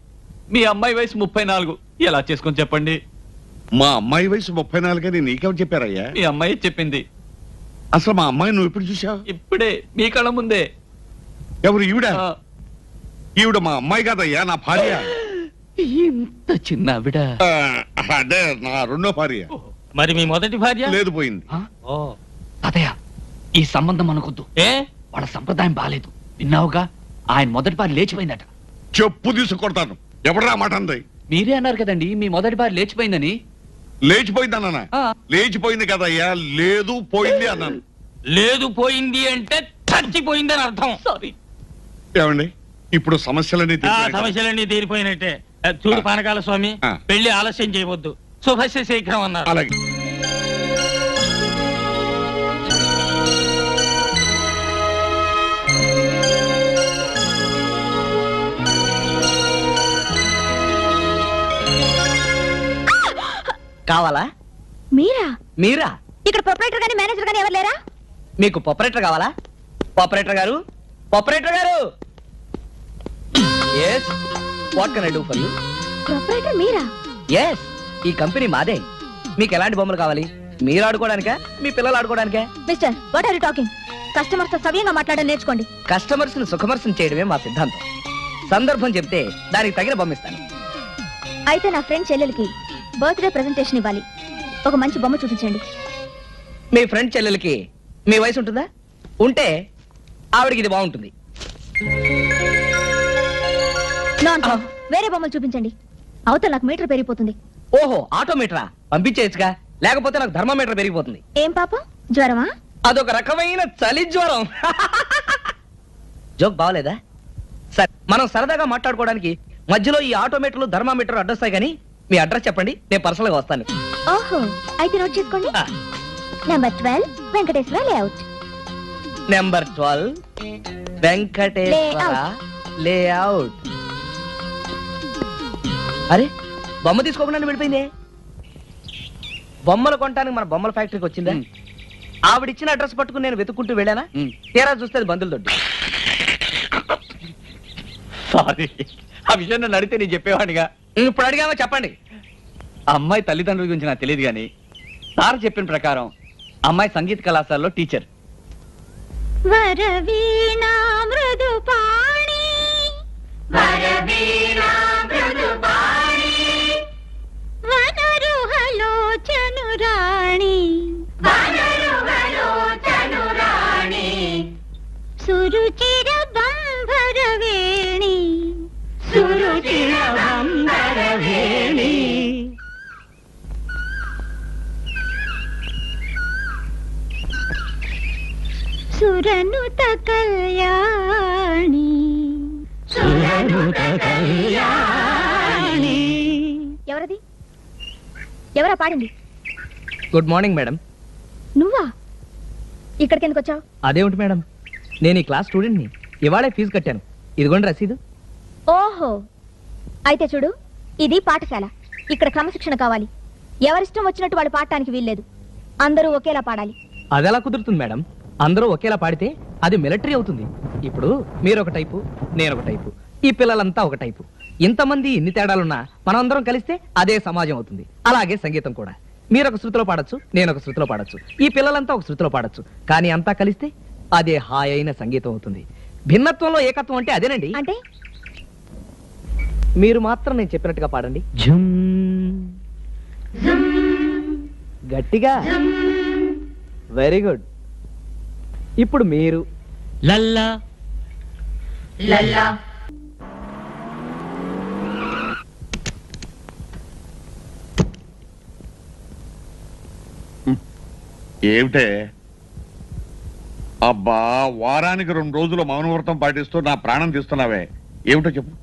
మీ అమ్మాయి వయసు 34. ఎలా చేసుకొని చెప్పండి? మా అమ్మాయి వయసు 34 అని నీకెవరు చెప్పారయ్యా? మీ అమ్మాయి చెప్పింది. అసలు మా అమ్మాయి నువ్వు ఎప్పుడు చూసావు? ఇప్పుడే మీ కళ్ళ ముందే. ఎవరు ఈవిడ? ఈవిడ మా అమ్మాయి కాదయ్యా, నా భార్య. ఇంత చిన్న ఆవిడ? అదే నా రెండో భార్య. మరి మీ మొదటి భార్య? లేదు, పోయింది. ఓ తాతయ్య, ఈ సంబంధం అనుకొద్దు. ఏ వాళ్ళ సంప్రదాయం బాలేదు. విన్నావుగా, ఆయన మొదటి భార్య లేచిపోయిందట. చెప్పు తీసుకొడతాను. ఎవడరా మాట అంది? మీరే అన్నారు కదండి మీ మొదటి భార్య లేచిపోయిందని. లేచిపోయిందన్నా? లేచిపోయింది కదయ్యా, లేదు పోయింది అన్నాను. లేదు పోయింది అంటే చచ్చిపోయిందని అర్థం. సారీ. ఏమండి, ఇప్పుడు సమస్యలన్నీ సమస్యలన్నీ తీరిపోయినట్టే. చూడు పానకాల స్వామి, పెళ్లి ఆలస్యం చేయవద్దు, శుభస్య శీఘ్రం అన్నారు. అలాగే. కావాలా? మీరా? ఇక్కడ ప్రొపరేటర్ గానీ మేనేజర్ గానీ ఎవరు లేరా? మీకు పొపరేటర్ కావాలా? పొపరేటర్ గారు, పొపరేటర్ గారు. Yes, what can I do for you? Proprietor మీరా? ఎస్, ఈ కంపెనీ మాదే. మీకు ఎలాంటి బొమ్మలు కావాలి? మీరు ఆడుకోవడానికా, మీ పిల్లలు ఆడుకోవడానికా? Mister, what are you talking? Customers తో సవ్యంగా మాట్లాడడం నేర్చుకోండి. కస్టమర్స్ ని సుఖమర్శం చేయడమే మా సిద్ధాంతం. సందర్భం చెప్తే దానికి తగిన బొమ్మిస్తాను. అయితే నా ఫ్రెండ్ చెల్లెలకి బర్త్డే ప్రెజెంటేషన్ ఇవ్వాలి. ఒక మంచి బొమ్మ చూపించండి. మీ ఫ్రెండ్ చెల్లెలకి మీ వయసు ఉంటుందా? ఉంటే ఆవిడకి ఇది బాగుంటుంది. వేరే బొమ్మలు చూపించండి. అవతల నాకు మీటర్ పెరిగిపోతుంది. ఓహో, ఆటోమీటరా? పంపించేయచ్చుగా, లేకపోతే నాకు థర్మోమీటర్ పెరిగిపోతుంది. ఏం పాపం, జ్వరమా? అదొక రకమైన చలి జ్వరం. జోక్ బాగలేదా? సరే, మనం సరదాగా మాట్లాడుకోవడానికి మధ్యలో ఈ ఆటోమీటర్లు థర్మామీటర్ అడ్డొస్తాయి. కానీ మీ అడ్రస్ చెప్పండి, నేను పర్సనల్ గా వస్తాను. ఓహో, అయితే నోట్ చేసుకోండి. Number 12 Venkateswara layout. Number 12 Venkateswara layout. అరే, బొమ్మ తీసుకోకుండా వెళ్ళిపోయిందే. బొమ్మలు కొనడానికి మన బొమ్మల ఫ్యాక్టరీకి వచ్చిందా? ఆవిడిచ్చిన అడ్రస్ పట్టుకుని నేను వెతుక్కుంటూ వెళ్ళానా? తీరా చూస్తే అది బంధువుల దొడ్డి. సారీ, ఆ విషయం నన్ను అడిగితే నేను చెప్పేవాడిగా. ఇప్పుడు అడిగామో చెప్పండి. అమ్మాయి తల్లిదండ్రుల గురించి నాకు తెలియదు కానీ సార్ చెప్పిన ప్రకారం అమ్మాయి సంగీత కళాశాలలో టీచర్. వరవీణా మృదుపాణి, వరవీణా మృదుపాణి, వనరుహలోచనురాణి, వనరుహలోచనురాణి, సురుచిర బంభరవేణి, సురుచిర బంభరవేణి. సురనుత కళ్యాణి, సురనుత కళ్యాణి. ఎవరది? ఎవరా పాడింది? Good morning madam. నువ్వా? ఇక్కడికి ఎందుకు వచ్చావు? అదేమిటి మేడం, నేను ఈ క్లాస్ స్టూడెంట్ని. ఇవాళే ఫీజు కట్టాను. ఇదిగోండి రసీదు. ఓహో, అయితే చూడు, ఇది పాఠశాల. ఇక్కడ క్రమశిక్షణ కావాలి. ఎవరిష్టం వచ్చినట్టు వాళ్ళు పాడటానికి వీల్లేదు. అందరూ ఒకేలా పాడాలి. అదెలా కుదురుతుంది మేడం? అందరూ ఒకేలా పాడితే అది మిలిటరీ అవుతుంది. ఇప్పుడు మీరు ఒక టైపు, నేను ఒక టైపు, ఈ పిల్లలంతా ఒక టైపు. ఇంతమంది ఇన్ని తేడాలున్నా మనం అందరం కలిస్తే అదే సమాజం అవుతుంది. అలాగే సంగీతం కూడా. మీరు ఒక శృతిలో పాడొచ్చు, నేను ఒక శృతిలో పాడొచ్చు, ఈ పిల్లలంతా ఒక శృతిలో పాడొచ్చు. కానీ అంతా కలిస్తే అదే హాయ్ అయిన సంగీతం అవుతుంది. భిన్నత్వంలో ఏకత్వం అంటే అదేనండి. అంటే మీరు మాత్రం నేను చెప్పినట్టుగా పాడండి. గట్టిగా. Very good. ఇప్పుడు మీరు లల్లా లల్లా. ఏమిటే? అబ్బా, వారానికి 2 రోజులు మౌనవ్రతం పాటిస్తూ నా ప్రాణం తీస్తున్నావే. ఏమిటో చెప్పు.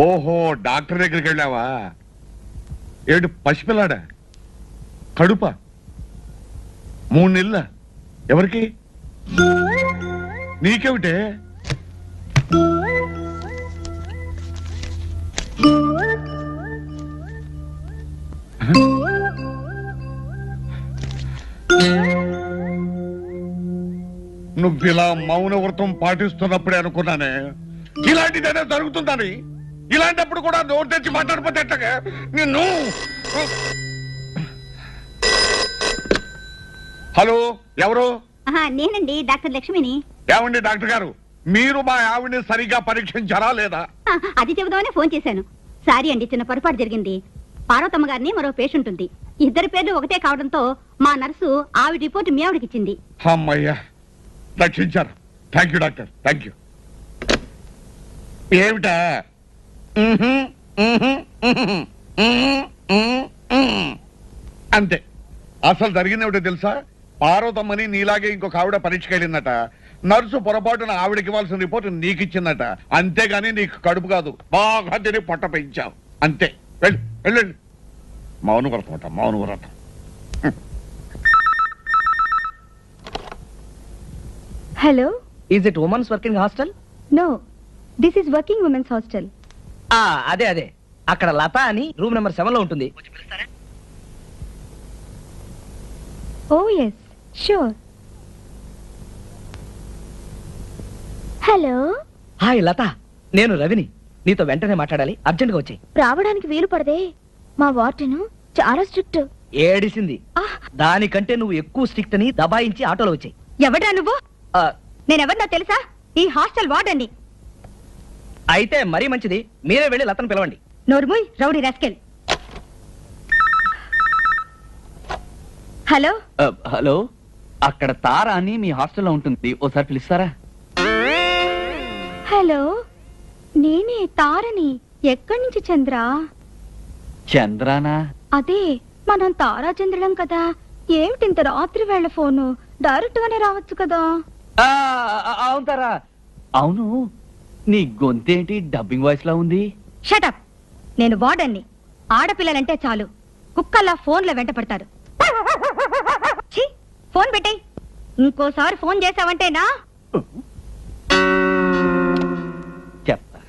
ఓహో, డాక్టర్ దగ్గరికి వెళ్ళావా? ఏమిటి, పసిపిల్లాడా? కడుప 3 నెలల? ఎవరికి? నీకేమిటే? నువ్విలా మౌన వ్రతం పాటిస్తున్నప్పుడే అనుకున్నానే ఇలాంటిదేదో జరుగుతుందని. ఇలాంటప్పుడు కూడా నోరు తెచ్చి మాట్లాడిపోతే ఎట్టగా నిన్ను. హలో, ఎవరు? నేనండి డాక్టర్ లక్ష్మిని. ఏమండి డాక్టర్ గారు, మీరు మా ఆవిడ్ని సరిగా పరీక్షించారా లేదా? అది చెబుదామని ఫోన్ చేశాను. సారీ అండి, చిన్న పొరపాటు జరిగింది. పార్వతమ్మ గారిని మరో పేషెంట్ ఉంది. ఇద్దరి పేర్లు ఒకటే కావడంతో మా నర్సు ఆవిడ రిపోర్ట్ మీ ఆవిడకి ఇచ్చింది. అమ్మయ్యా, రక్షించారు. Thank you doctor, thank you. ఏమిటా? అంతే. అసలు జరిగిందేమిటో తెలుసా? పార్వతమ్మని నీలాగే ఇంకొక ఆవిడ పరీక్షకి వెళ్ళిందట. నర్సు పొరపాటున ఆవిడకి ఇవ్వాల్సిన రిపోర్ట్ నీకు ఇచ్చిందట. అంతేగాని నీకు కడుపు కాదు, బాగా తిని పొట్ట పెంచావు. అంతే. వెళ్ళండి. మౌనవ్రతం అట, మౌనవ్రతం. Hello, is it women's working hostel? No, this is working women's hostel. అదే అదే, అక్కడ లత అని రూమ్ నెంబర్ 7 లో ఉంటుంది. ఓ ఎస్, షూర్. హలో. హాయ్ లత, నేను రవిని. నీతో వెంటనే మాట్లాడాలి, అర్జెంట్ గా వచ్చాయి. రావడానికి వీలు పడదే, మా వార్డెన్ చాలా స్ట్రిక్ట్. ఏడిసింది. దానికంటే నువ్వు ఎక్కువ స్ట్రిక్ట్ అని దబాయించి ఆటోలో వచ్చాయి. ఎవడా నువ్వు? నేనెవరినా తెలుసా? ఈ హాస్టల్ వార్డెన్ని. అయితే మరీ మంచిది, మీరే వెళ్ళి లతను పిలవండి. నోర్ముయ్, రౌడీ రాస్కెల్. హలో. హలో, అక్కడ తార అని మీ హాస్టల్లో ఉంటుంది, ఓసారి పిలుస్తారా? హలో, నేనే తారని. ఎక్కడి నుంచి చంద్ర? చంద్రానా? అదే, మనం తారా చంద్రులం కదా. ఏమిటి ఇంత రాత్రి వేళ ఫోను? డైరెక్ట్ గానే రావచ్చు కదా. అవును తారా. అవును, నీ గొంతేంటి డబ్బింగ్ వాయిస్ లా ఉంది? షటప్. నేను వార్డెన్ని. ఆడపిల్లలంటే చాలు కుక్కల్లా ఫోన్లో వెంట పడతారు. ఛీ, ఫోన్ పెట్టేయ్. ఇంకోసారి ఫోన్ చేసావంటేనా చెప్తా.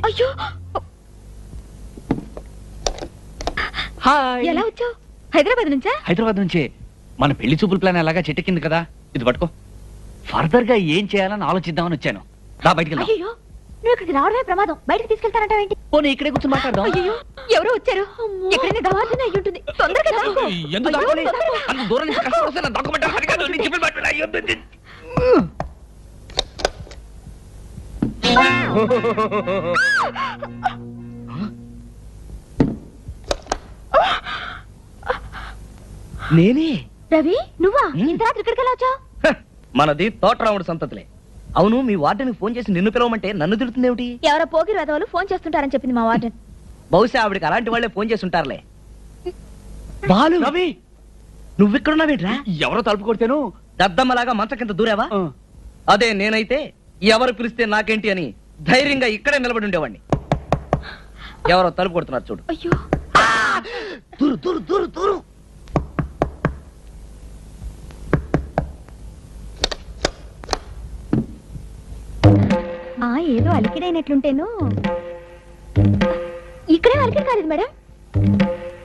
అయ్యో, హాయ్. ఎలా వచ్చావు? హైదరాబాద్ నుంచా? హైదరాబాద్ నుంచే. మన పెళ్లి చూపుల ప్లాన్ ఎలాగా చెట్టెక్కింది కదా, ఇది పట్టుకో. ఫర్దర్ గా ఏం చేయాలని ఆలోచిద్దామని వచ్చాను. రా బయటికి వెళ్దాం. అయ్యో, నువ్వు ఇక్కడికి రావడమే ప్రమాదం. బయటకు తీసుకెళ్తానంటావేంటి? పోనీ ఇక్కడే కూర్చొని మాట్లాడదాం. అయ్యో, ఎవరో వచ్చారు. ఎక్కడైనా దావాల్సిన అయ్యి ఉంటుంది. తొందరగా దాక్కో. ఎందుకు దాక్కోవాలి? అంత దూరం నుంచి కష్టపడితే నా డాక్యుమెంట్ సరిగ్గా నీ చెప్పిన మాట వినాలి. నేనే. రవి, నువ్వా? ఇంత రాత్రి ఇక్కడికి ఎలా వచ్చావు? మనది తోటరాముడు సంతతిలే. అవును, మీ వార్డెన్కి ఫోన్ చేసి నిన్ను పిలవమంటే నన్ను తిడుతుందేమిటి? ఎవరో పోకిరి వెధవలు ఫోన్ చేస్తుంటారని చెప్పింది మా వార్డెన్. బహుశా ఆవిడకి అలాంటి వాళ్ళే ఫోన్ చేసి ఉంటారులే. బాలు, రవి, నువ్వెక్కడున్నావేట్రా? ఎవరో తలుపు కొడితేను దద్దమ్మలాగా మంచ కింద దూరావా? అదే నేనైతే ఎవరు పిలిస్తే నాకేంటి అని ధైర్యంగా ఇక్కడే నిలబడి ఉండేవాడిని. ఎవరో తలుపు కొడుతున్నారు చూడు. అయ్యో, దూరు దూరు దూరు దూరు. ఏదో అలికిడైనట్లుంటేను. ఇక్కడే అలికిడి కాలేదు మేడం.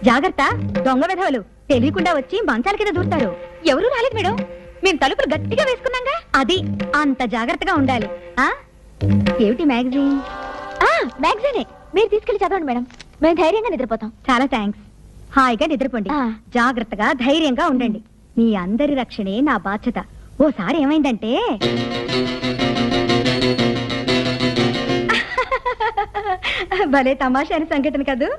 జాగ్రత్త, దొంగ వెధవలు తెలియకుండా వచ్చి మంచాల కింద దూరుతారు. ఎవరూ రాలేదు మేడం. మేము తలుపులు గట్టిగా వేసుకున్నాగా. అది అంత జాగ్రత్తగా ఉండాలి. ఏమిటి మ్యాగజైన్? మ్యాగజైనే. మీరు తీసుకెళ్లి చదవండి మేడం, మేము ధైర్యంగా నిద్రపోతాం. చాలా థ్యాంక్స్. హాయిగా నిద్రపోండి. జాగ్రత్తగా ధైర్యంగా ఉండండి. మీ అందరి రక్షణే నా బాధ్యత. ఓసారి ఏమైందంటే భలే తమాషా సంఘటన కదూ.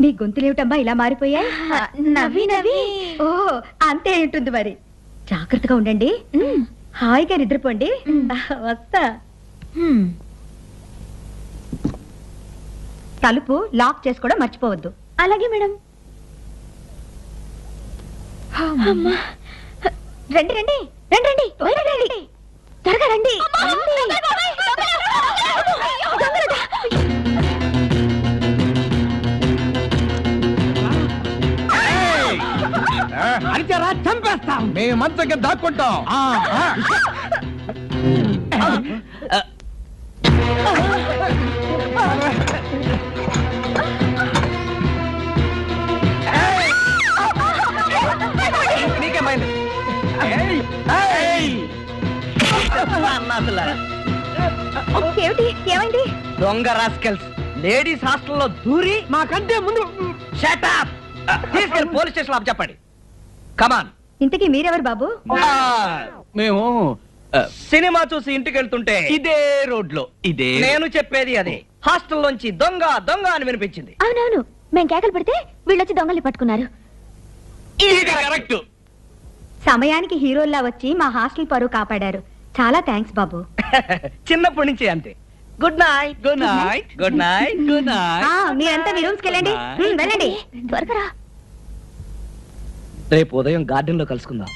నీ గొంతులేమిటమ్మా ఇలా మారిపోయాయి? నవ్వి నవ్వి. ఓ అంతే ఉంటుంది మరి. జాగ్రత్తగా ఉండండి, హాయిగా నిద్రపోండి. వస్తా. తలుపు లాక్ చేసుకోవడం మర్చిపోవద్దు. అలాగే మేడం. రండి రండి రండి రండి రండి, త్వరగా రండి. అరిచారా చంపేస్తాం. మేము మంచంగా దాక్కుంటాం. ఏమిటి, ఏమైంది? దొంగ రాస్కెల్స్ లేడీస్ హాస్టల్లో దూరి మాకంటే ముందు షట్ అప్ తీసుకెళ్ళి పోలీస్ స్టేషన్ లో చెప్పండి. కమాన్. ఇంతకీ మీరెవరు బాబు? మేము సినిమా చూసి ఇంటికి వెళ్తుంటే ఇదే రోడ్ లో ఇదే నేను చెప్పేది అదే. హాస్టల్ నుంచి దొంగ దొంగ అని వినిపించింది. అవునవును, మేం కేకలు పెడితే వీళ్ళొచ్చి దొంగల్ని పట్టుకున్నారు. కరెక్ట్. సమయానికి హీరోల్లా వచ్చి మా హాస్టల్ పరువు కాపాడారు. చాలా థ్యాంక్స్ బాబు. చిన్నప్పటి నుంచి అంతే. Good night. Good night. Good night. Good night. మీరంతా మీ రూమ్స్కి వెళ్ళండి. వెళ్ళండి త్వరగా. రేపు ఉదయం గార్డెన్ లో కలుసుకుందాం.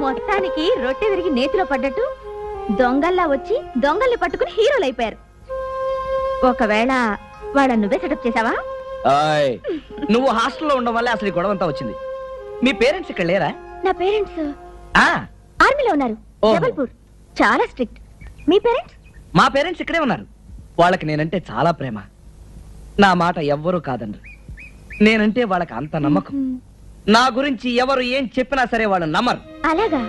మొత్తానికి రొట్టె విరిగి నేతిలో పడ్డట్టు దొంగల్లా వచ్చి దొంగల్ని పట్టుకుని హీరోలు అయిపోయారు. ఒకవేళ వాళ్ళ నువ్వే సెటప్ చేసావా? నువ్వు హాస్టల్లో ఉండడం వల్ల అసలు ఈ గొడవ అంతా వచ్చింది. మీ పేరెంట్స్ ఇక్కడ లేరా? నా పేరెంట్స్ ఆ ఆర్మీలో ఉన్నారు, జబల్పూర్. చాలా స్ట్రిక్ట్. మీ పేరెంట్స్? మా పేరెంట్స్ ఇక్కడే ఉన్నారు. వాళ్ళకి నేనంటే చాలా ప్రేమ. నా మాట ఎవ్వరూ కాదండ్రు. నేనంటే వాళ్ళకి అంత నమ్మకం. నా గురించి ఎవరు ఏం చెప్పినా సరే వాళ్ళు నమ్మరు. అలాగా?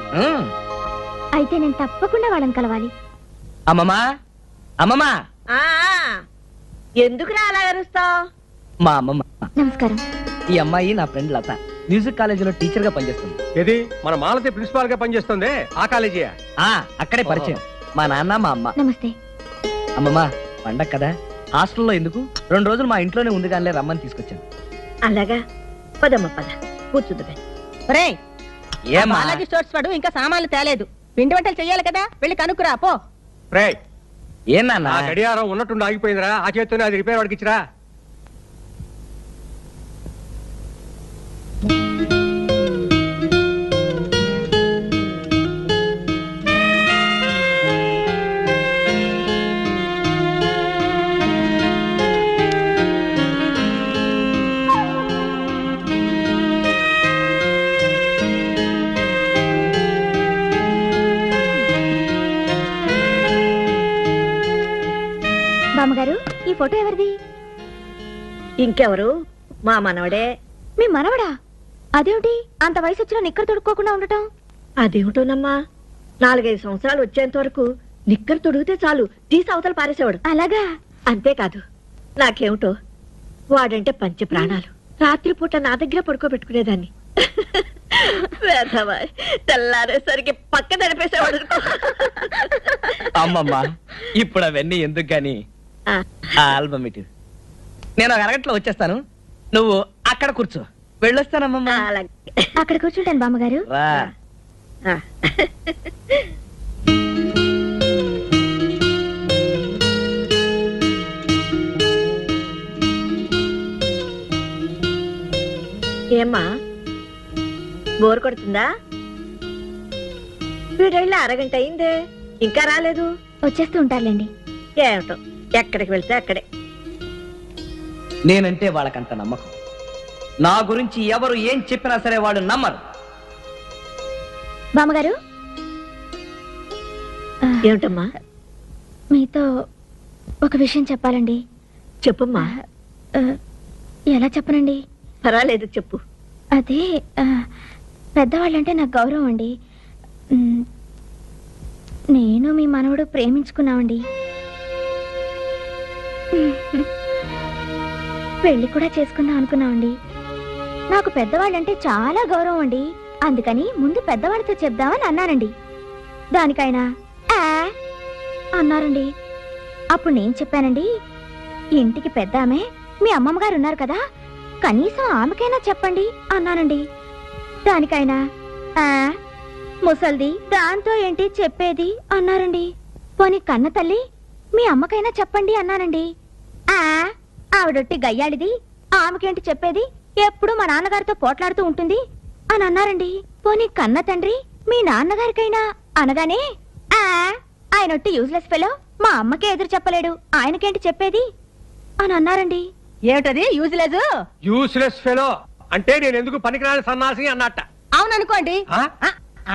అయితే నేను తప్పకుండా వాళ్ళని కలవాలి. అమ్మమ్మా, అమ్మమ్మా. ఎందుకు అలా అరుస్తావు? మా అమ్మమ్మ. నమస్కారం. ఈ అమ్మాయి నా ఫ్రెండ్ లత. మ్యూజిక్ కాలేజీలో టీచర్ గా పనిచేస్తుంది. ఏది మన మాలతి ప్రిన్సిపాల్ గా పనిచేస్తుంది ఆ కాలేజీ? అక్కడే పరిచయం. మా నాన్న మా అమ్మ. నమస్తే. అమ్మమ్మ, పండగ కదా, హాస్టల్లో ఎందుకు 2 రోజులు మా ఇంట్లోనే ఉంది కానీ రమ్మని తీసుకొచ్చాను. అలాగా? పదమ్మ పద, కూర్చుంది. బాలాజీ స్టోర్స్ వాడు ఇంకా సామాన్లు తేలేదు. పిండి వంటలు చెయ్యాలి కదా, వెళ్ళి కనుక్కురా పో. ఏం నాన్న? గడియారం ఉన్నట్టుండి ఆగిపోయిందిరా, ఆ చేత్తోనే అది రిపేర్ వాడికి ఇచ్చిరా. బామ్మగారు, ఈ ఫోటో ఎవరిది? ఇంకెవరు? మా మనవడే. మీ మనవడా? అదేమిటి అంత వయసు వచ్చినా నిక్కర తొడుక్కోకుండా ఉండటం? అదేమిటోనమ్మా, 4-5 సంవత్సరాలు వచ్చేంత వరకు నిక్కరు తొడిగితే చాలు తీసి అవతల పారేసేవాడు. అలాగా? అంతేకాదు, నాకేమిటో వాడంటే పంచ ప్రాణాలు. రాత్రిపూట నా దగ్గర పడుకోబెట్టుకునేదాన్ని. తెల్లారేసరికి పక్క నడిపేసేవాడు. అమ్మమ్మ, ఇప్పుడు అవన్నీ ఎందుకు గాని ఆల్బమ్ ఇటు. నేను 1 అరగంటలో వచ్చేస్తాను. నువ్వు అక్కడ కూర్చో. వెళ్ళొస్తానమ్మమ్మ. అక్కడ కూర్చుంటాను బామ్మగారు. రా. ఏమ్మా, బోర్ కొడుతుందా? వీడెళ్ళి 1 అరగంట అయిందే, ఇంకా రాలేదు. వచ్చేస్తూ ఉంటారులేండి. ఏమిటో, ఎక్కడికి వెళ్తే అక్కడే. నేనంటే వాళ్ళకంత నమ్మకం. నా గురించి ఎవరు ఏం చెప్పినా సరే వాళ్ళు నమ్మరు. బామ్మగారు, ఏమిటమ్మా? మీతో ఒక విషయం చెప్పాలండి. చెప్పమ్మా. ఎలా చెప్పనండి? పర్వాలేదు, చెప్పు. అదే పెద్దవాళ్ళంటే నాకు గౌరవం అండి. నేను మీ మనవడు ప్రేమించుకున్నామండి. పెళ్లి కూడా చేసుకుందాం అనుకున్నామండి. నాకు పెద్దవాళ్ళంటే చాలా గౌరవం అండి. అందుకని ముందు పెద్దవాళ్ళతో చెప్దామని అన్నానండి. దానికైనా ఆ అన్నారండి. అప్పుడు నేను చెప్పానండి, ఇంటికి పెద్ద ఆమె మీ అమ్మమ్మ గారు ఉన్నారు కదా, కనీసం ఆమెకైనా చెప్పండి అన్నానండి. దానికైనా ఆ ముసల్ది దాంతో ఏంటి చెప్పేది అన్నారండి. పోనీ కన్న తల్లి మీ అమ్మకైనా చెప్పండి అన్నానండి. ఆ ఆవిడొట్టి గయ్యాడిది, ఆమెకేంటి చెప్పేది, ఎప్పుడు మా నాన్నగారితో పోట్లాడుతూ ఉంటుంది అని అన్నారండి. పోనీ కన్న తండ్రి మీ నాన్నగారికైనా అనగానే ఆ ఆయనొట్టి యూజ్లెస్ ఫెలో, మా అమ్మకే ఎదురు చెప్పలేడు, ఆయనకేంటి చెప్పేది అని అన్నారండి. ఏమిటది యూజ్లెస్? యూస్లెస్ ఫెలో అంటే నేను ఎందుకు పనికిరాని సన్నాసి అన్నట్ట. అవుననుకోండి.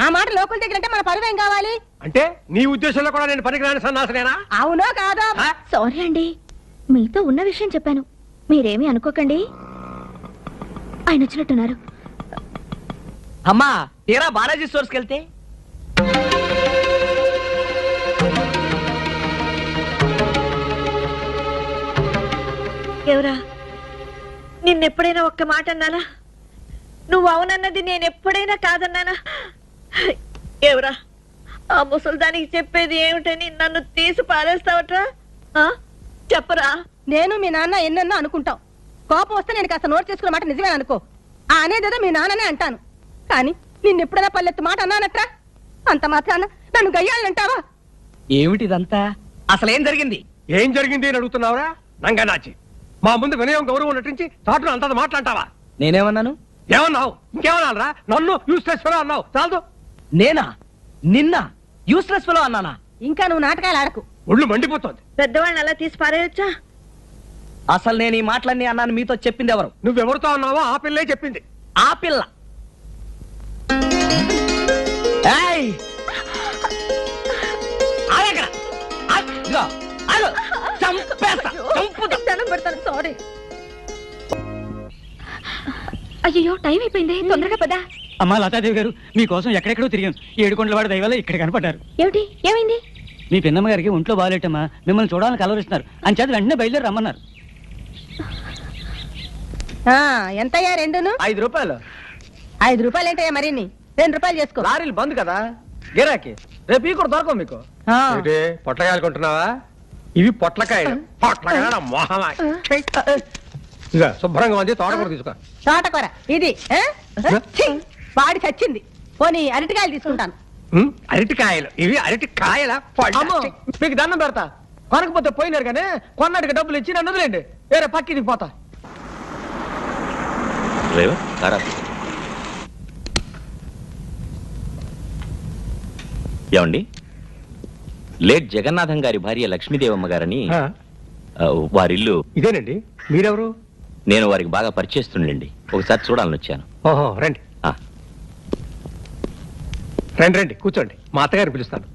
ఆ మాట లోకల్ దగ్గర అంటే మన పరువేం కావాలి? అంటే నీ ఉద్దేశంలో కూడా నేను పనికిరాని సన్నాసినేనా? అవునో కాదా? సారీ అండి, మీతో ఉన్న విషయం చెప్పాను, మీరేమీ అనుకోకండి. ఆయన వచ్చినట్టున్నారు. అమ్మా తీరా బాలాజీ స్టోర్స్కి వెళ్తే ఎవరా నిన్నెప్పుడైనా ఒక్క మాట అన్నానా? నువ్వు అవునన్నది నేను ఎప్పుడైనా కాదన్నానా? ఎవరా ఆ ముసల్దానికి చెప్పేది ఏమిటని నన్ను తీసి పారేస్తావట్రా? చెప్పరా. నేను మీ నాన్న ఎన్నెన్నో అనుకుంటాం. కోపం వస్తే నేను కాస్త నోట్ చేసుకున్న మాట నిజమే అనుకో. ఆ అనేదేదో మీ నాన్ననే అంటాను. కానీ నిన్నెప్పుడైనా పల్లెత్తు మాట అన్నానట్రా? అంత మాత్రాన నన్ను గయ్యాలంటావా? ఏమిటిదంతా? అసలేం జరిగింది? ఏం జరిగింది అని అడుగుతున్నావురా నంగనాచి? మా ముందు వినయం గౌరవం నటించి చాటును అంత మాట్లాంటావా? నేనేమన్నాను? ఏమన్నావు? ఇంకేమన్నా? నన్ను యూస్లెస్ ఫెలో అన్నావు. చాలు. నేనా? నిన్న యూస్లెస్ ఫెలో అన్నానా? ఇంకా నువ్వు నాటకాలు ఆడకు. ఒళ్ళు మండిపోతుంది. పెద్దవాళ్ళని అలా తీసి పారేయొచ్చా? అసలు నేను ఈ మాటలన్నీ అన్నాను మీతో చెప్పింది ఎవరు? నువ్వెవరితో అన్నావో ఆ పిల్లే చెప్పింది. ఆ పిల్ల సారీ. అయ్యో టైం అయిపోయింది, తొందరగా పదా. అమ్మా లతాదేవి గారు, మీకోసం ఎక్కడెక్కడో తిరిగాం. 7 కొండల వాడి దయవల్ల ఇక్కడ కనపడ్డారు. ఏమిటి, ఏమైంది? మీ పిన్నమ్మ గారికి ఒంట్లో బాగాలేటమ్మా, మిమ్మల్ని చూడాలని కలవరిస్తున్నారు. అంచేత వెంటనే బయలుదేరి రమ్మన్నారు. ఎంతయ్యా రెండును? 5 రూపాయలు. 5 రూపాయలు ఏంటయ్యా మరిన్ని? 2 రూపాయలు చేసుకో. లారీలు బంద్ కదా, గిరాకి రేపు ఈ కూడా దొరకవు మీకు. పొట్లకాయలు కొంటున్నావా? ఇవి పొట్లకాయలు. పొట్లకాయల మొహమా. ఇక శుభ్రంగా ఉంది. తోటకూర తీసుకో. తోటకూర ఇది వాడి చచ్చింది. పోనీ అరటికాయలు తీసుకుంటాను. అరటికాయలు ఇవి అరటికాయల. మీకు దండం పెడతా, కొనకపోతే పోయినారు కానీ కొన్నాటికి డబ్బులు ఇచ్చి నన్ను వదిలేండి, వేరే పక్కింటికి పోతా. ఏమండి, లేట్ జగన్నాథం గారి భార్య లక్ష్మీదేవమ్మ గారని వారిల్లు ఇదేనండి. మీరెవరు? నేను వారికి బాగా పరిచయిస్తుండండి, ఒకసారి చూడాలని వచ్చాను. ఓహో రండి. రండి రండి కూర్చోండి, మా అత్తగారు పిలుస్తాను.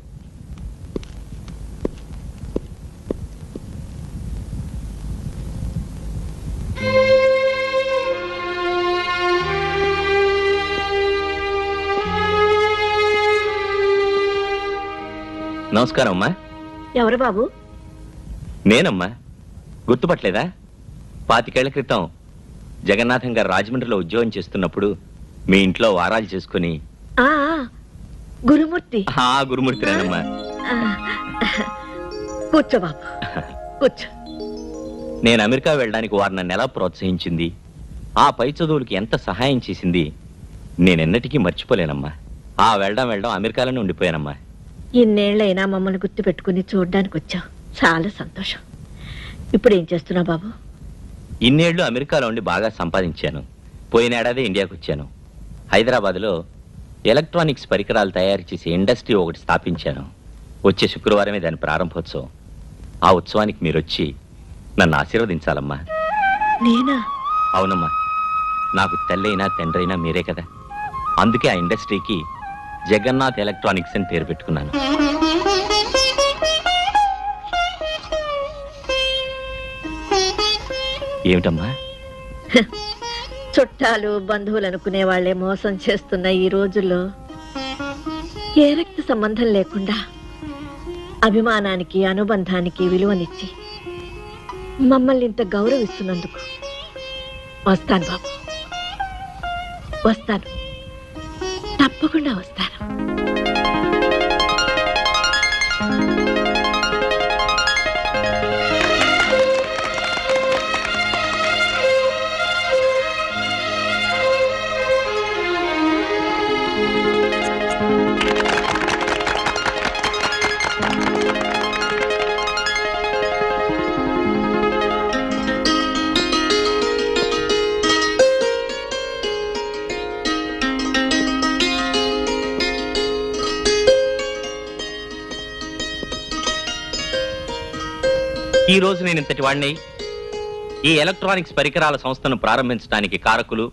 నమస్కారం అమ్మా. ఎవరు బాబు? నేనమ్మా, గుర్తుపట్టలేదా? 25 ఏళ్ల క్రితం జగన్నాథం గారు రాజమండ్రిలో ఉద్యోగం చేస్తున్నప్పుడు మీ ఇంట్లో వారాలు చేసుకుని. గురుమూర్తి. గురుమూర్తినేనమ్మా. కూర్చో బాబు, కూర్చో. నేను అమెరికా వెళ్ళడానికి వారు నన్ను ఎలా ప్రోత్సహించింది, ఆ పై చదువులకి ఎంత సహాయం చేసింది నేనెన్నటికీ మర్చిపోలేనమ్మా. వెళ్ళడం అమెరికాలోనే ఉండిపోయానమ్మా. ఇన్నేళ్లైనా మమ్మల్ని గుర్తు పెట్టుకుని చూడ్డానికి వచ్చావు, చాలా సంతోషం. ఇప్పుడు ఏం చేస్తున్నావు బాబు? ఇన్నేళ్లు అమెరికాలో ఉండి బాగా సంపాదించాను. పోయినేడాది ఇండియాకు వచ్చాను. హైదరాబాద్లో ఎలక్ట్రానిక్స్ పరికరాలు తయారు చేసే ఇండస్ట్రీ ఒకటి స్థాపించాను. వచ్చే శుక్రవారమే దాని ప్రారంభోత్సవం. ఆ ఉత్సవానికి మీరు వచ్చి నన్ను ఆశీర్వదించాలమ్మా. నేనా? అవునమ్మా, నాకు తల్లైనా తండ్రైనా మీరే కదా. అందుకే ఆ ఇండస్ట్రీకి జగన్నాథ్ ఎలక్ట్రానిక్స్ అని పేరు పెట్టుకున్నాను. ఏమిటమ్మా? చుట్టాలు బంధువులు అనుకునే వాళ్లే మోసం చేస్తున్న ఈ రోజుల్లో ఏ రక్త సంబంధం లేకుండా అభిమానానికి అనుబంధానికి విలువనిచ్చి మమ్మల్ని ఇంత గౌరవిస్తున్నందుకు వస్తాను బాబు, వస్తాను, తప్పకుండా వస్తాను. ఈ రోజు నేను ఇంతటి వాడిని ఈ ఎలక్ట్రానిక్స్ పరికరాల సంస్థను ప్రారంభించడానికి కారకులు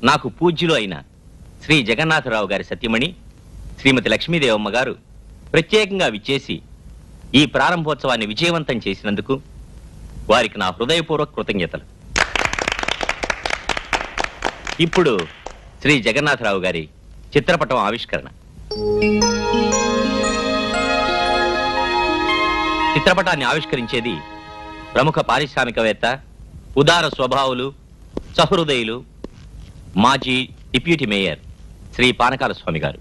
నాకు పూజ్యులు అయిన శ్రీ జగన్నాథరావు గారి సత్యమణి శ్రీమతి లక్ష్మీదేవమ్మ గారు ప్రత్యేకంగా విచ్చేసి ఈ ప్రారంభోత్సవాన్ని విజయవంతం చేసినందుకు వారికి నా హృదయపూర్వక కృతజ్ఞతలు. ఇప్పుడు శ్రీ జగన్నాథరావు గారి చిత్రపటం ఆవిష్కరణ. చిత్రపటాన్ని ఆవిష్కరించేది ప్రముఖ పారిశ్రామికవేత్త, ఉదార స్వభావులు, సహృదయులు, మాజీ డిప్యూటీ మేయర్ శ్రీ పానకాల స్వామి గారు.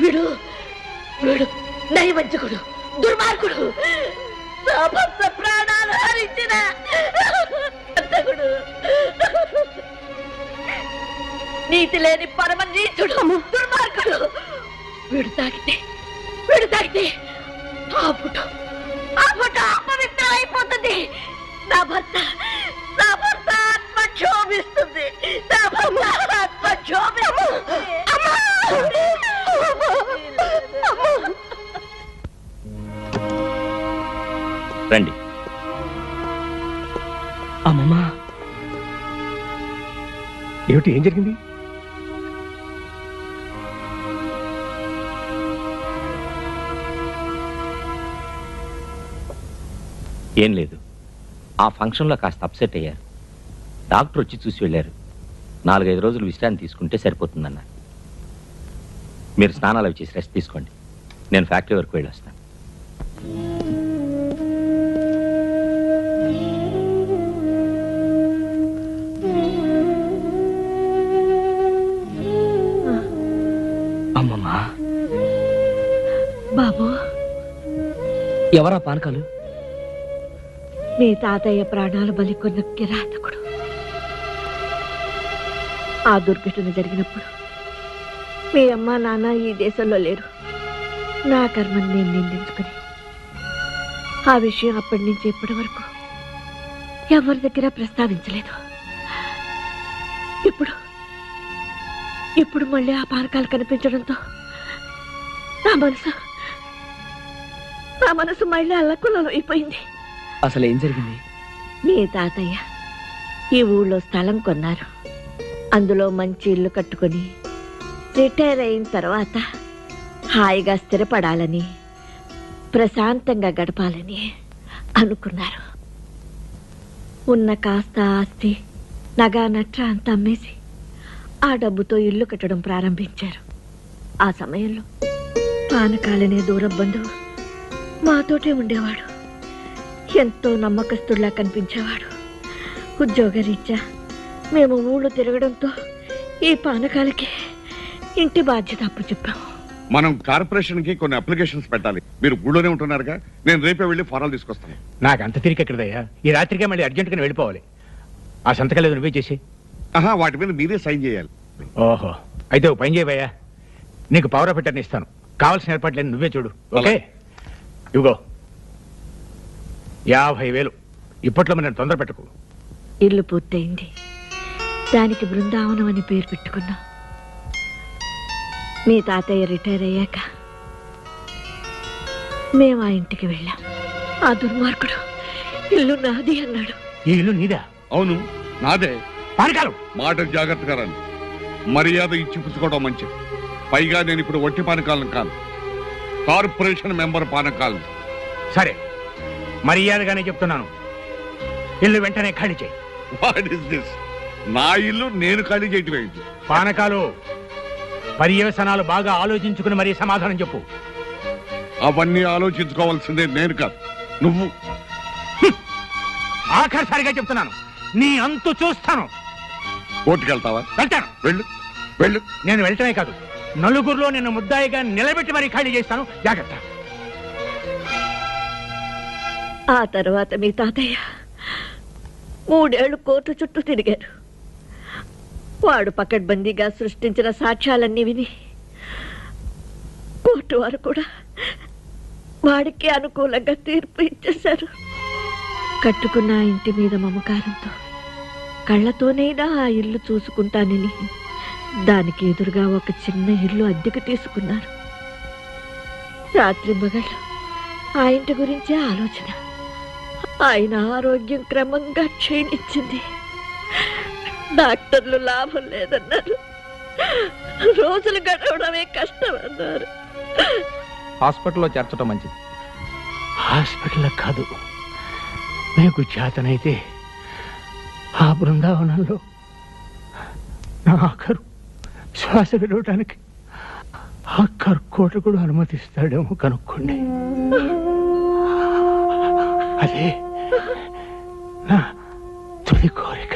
వీడు వీడు నయవంచకుడు, దుర్మార్గుడు, సమస్త ప్రాణాలు హరించిన హంతకుడు, నీతి లేని పరమ నీచుడు, దుర్మార్గుడు. వీడు తాకితే ఆ ఫోటో అపవిత్రం అయిపోతుంది. నా భర్త ఆత్మ క్షోభిస్తుంది. నా భర్త ఆత్మ క్షోభిస్తుంది. రండి. అమ్మమ్మా, ఏమిటి, ఏం జరిగింది? ఏం లేదు, ఆ ఫంక్షన్లో కాస్త అప్సెట్ అయ్యారు. డాక్టర్ వచ్చి చూసి వెళ్ళారు. 4-5 రోజులు విశ్రాంతి తీసుకుంటే సరిపోతుందన్నారు. మీరు స్నానాలు అవి చేసి రెస్ట్ తీసుకోండి. నేను ఫ్యాక్టరీ వరకు వెళ్ళి వస్తాను. అమ్మమ్మా. బాబు, ఎవరా పానకాలు? మీ తాతయ్య ప్రాణాలు బలికొన్న కిరాతకుడు. ఆ దుర్ఘటన జరిగినప్పుడు మీ అమ్మ నాన్న ఈ దేశంలో లేరు. నా కర్మని నేను నిందించుకుని ఆ విషయం అప్పటి నుంచి ఇప్పటి వరకు ఎవరి దగ్గర ప్రస్తావించలేదు. ఇప్పుడు మళ్ళీ ఆ పానకాలు కనిపించడంతో నా మనసు మళ్ళీ అల్లకులలో అయిపోయింది. అసలు ఏం జరిగింది? మీ తాతయ్య ఈ ఊళ్ళో స్థలం కొన్నారు. అందులో మంచి ఇల్లు కట్టుకొని రిటైర్ అయిన తర్వాత హాయిగా స్థిరపడాలని, ప్రశాంతంగా గడపాలని అనుకున్నారు. ఉన్న కాస్త ఆస్తి, నగా నట్ర అంతా అమ్మేసి ఆ డబ్బుతో ఇల్లు కట్టడం ప్రారంభించారు. ఆ సమయంలో పానకాలనే దూరం బంధువు మాతోటే ఉండేవాడు. ఎంతో నమ్మకస్తుడిలా కనిపించేవాడు. ఉద్యోగరీత్యా మేము ఊళ్ళు తిరగడంతో ఈ పానకాలకి ఇంటి బాధ్యత అప్పు చెప్పాము. మనం కార్పొరేషన్ కి కొన్ని అప్లికేషన్స్ పెట్టాలి. మీరు ఊళ్ళోనే ఉంటున్నారుగా, నేను రేపే వెళ్ళి ఫారాలు తీసుకొస్తాను. నాకు అంత తిరిగి ఎక్కడదయ్యా, ఈ రాత్రికే మళ్ళీ అర్జెంటుగా వెళ్ళిపోవాలి. ఆ సంతకాలు నువ్వే చేసి. వాటి మీద మీరే సైన్ చేయాలి. ఓహో, అయితే ఓ పని చేయవయ్యా, నీకు పవర్ ఆఫ్ అటర్నీ ఇస్తాను. కావాల్సిన ఏర్పాట్లేదు నువ్వే చూడు. ఓకే, ఇవిగో 50,000. ఇప్పట్లో మనం తొందర పెట్టకు. ఇల్లు పూర్తయింది. దానికి బృందావనం అని పేరు పెట్టుకున్నా. మీ తాతయ్య రిటైర్ అయ్యాక మేము ఆ ఇంటికి వెళ్ళాం. ఆ దుర్మార్గుడు ఇల్లు నాది అన్నాడు. ఈ ఇల్లు నీదా? అవును, నాదే. పానకాలు మాట జాగ్రత్తగా రండి. మర్యాద ఇచ్చి పుచ్చుకోవడం మంచిది. పైగా నేను ఇప్పుడు వట్టి పానకాలను కాదు, కార్పొరేషన్ మెంబర్ పానకాలను. సరే, మర్యాదగానే చెప్తున్నాను, ఇల్లు వెంటనే ఖాళీ చేయి. What is this? నా ఇల్లు నేను ఖాళీ చేయటం ఏంటి? పానకాలు, పర్యవసనాలు బాగా ఆలోచించుకుని మరీ సమాధానం చెప్పు. అవన్నీ ఆలోచించుకోవాల్సిందే నేను కాదు, నువ్వు. ఆఖరిసారిగా చెప్తున్నాను, నీ అంతు చూస్తాను. కోర్టుకెళ్తావా? వెళ్తాను. వెళ్ళు, వెళ్ళు. నేను వెళ్ళటమే కాదు, నలుగురిలో నిన్ను ముద్దాయిగా నిలబెట్టి మరీ ఖాళీ చేస్తాను. జాగ్రత్త. ఆ తర్వాత మీ తాతయ్య 3 ఏళ్లు కోర్టు చుట్టూ తిరిగారు. వాడు పకడ్బందీగా సృష్టించిన సాక్ష్యాలన్నీ విని కోర్టు వారు కూడా వాడికి అనుకూలంగా తీర్పు ఇచ్చేశారు. కట్టుకున్న ఆ ఇంటి మీద మమకారంతో కళ్ళతోనైనా ఆ ఇల్లు చూసుకుంటానని దానికి ఎదురుగా ఒక చిన్న ఇల్లు అద్దెకు తీసుకున్నారు. రాత్రి మగళ్ళు ఆ ఇంటి గురించే ఆలోచన. ఆయన ఆరోగ్యం క్రమంగా క్షీణించింది. డాక్టర్లు లాభం లేదన్నారు. రోజులు గడవడమే కష్టం అన్నారు. హాస్పిటల్లో చేర్చడం మంచిది. హాస్పిటల్ కాదు, మీకు చేతనైతే ఆ బృందావనంలో నా ఆఖరు శ్వాస విడవటానికి ఆ కర్కోటకుడు అనుమతిస్తాడేమో కనుక్కోండి. అదే నా తుది కోరిక.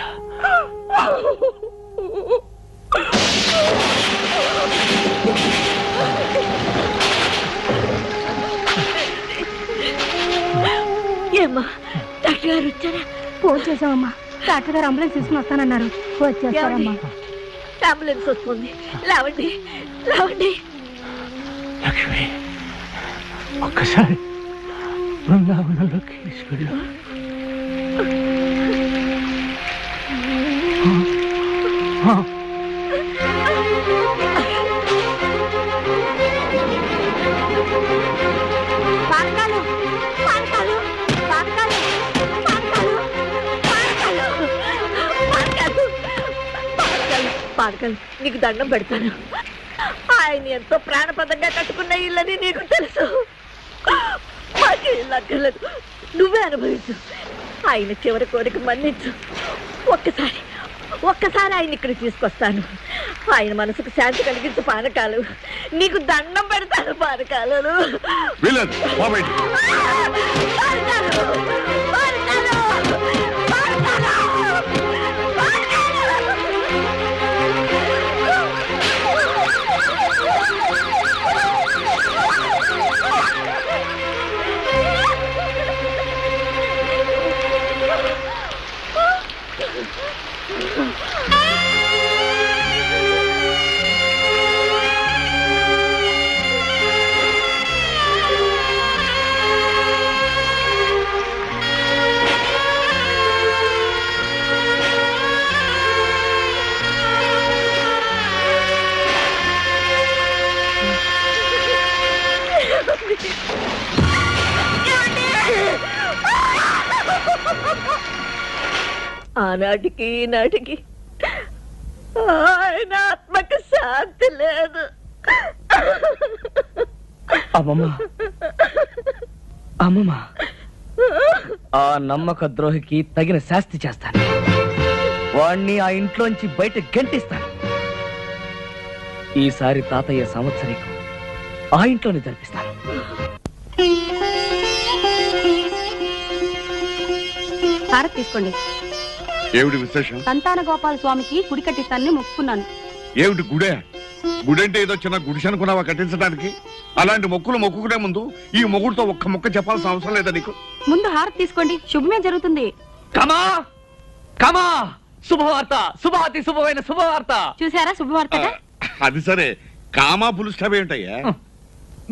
ఏమ్మా, డాక్టర్ గారు వచ్చారా? ఫోన్ చేసామమ్మా. డాక్టర్ గారు అంబులెన్స్ తీసుకుని వస్తానన్నారు. వచ్చేస్తారమ్మా. అంబులెన్స్ వస్తుంది. లేవండి, లేవండి. లక్ష్మి, ఒక్కసారి బృందావనంలోకి తీసుకెళ్ళు. పానకాలు, పానకాలు, పానకాలు, పానకాలు, పానకాలు, పానకాలు, పానకాలు, పానకాలు. నీకు దండం పెడతాను. ఆయన ఎంతో ప్రాణపదంగా కట్టుకున్న ఇల్లని నీకు తెలుసు. మాకు ఇల్లు అక్కర్లేదు, నువ్వే అనుభవించు. ఆయన చివరి కోరిక మన్నించు. ఒక్కసారి ఆయన ఇక్కడ తీసుకొస్తాను. ఆయన మనసుకు శాంతి కలిగించు పానకాలు. నీకు దండం పెడతాను పానకాలు. ఆనాటికి ఈనాటికి ఆయన ఆత్మకు శాంతి లేదు. అమ్మమ్మ, అమ్మమ్మ, ఆ నమ్మక ద్రోహికి తగిన శాస్తి చేస్తాను. వాణ్ణి ఆ ఇంట్లోంచి బయట గంటిస్తాను. ఈసారి తాతయ్య సంవత్సరీకం ఆ ఇంట్లోనే జరిపిస్తాను. హారతి తీసుకోండి. ఏమిటి విశేషం? సంతాన గోపాల స్వామికి గుడి కట్టిస్తానని మొక్కుకున్నాను. ఏమిటి గుడే? గుడంటే ఏదో చిన్న గుడిసె అనుకున్నావా కట్టించడానికి? అలాంటి మొక్కులు మొక్కుకునే ముందు ఈ మొగుడుతో ఒక్క మొక్క చెప్పాల్సిన అవసరం లేదా నీకు? ముందు హారతి తీసుకోండి, శుభమే జరుగుతుంది. కమా కమా, శుభవార్త, శుభాతి శుభమైన శుభవార్త. చూసారా శుభవార్తగా? అది సరే, కామా పులుస్టాప్ ఏమిటయ్యా?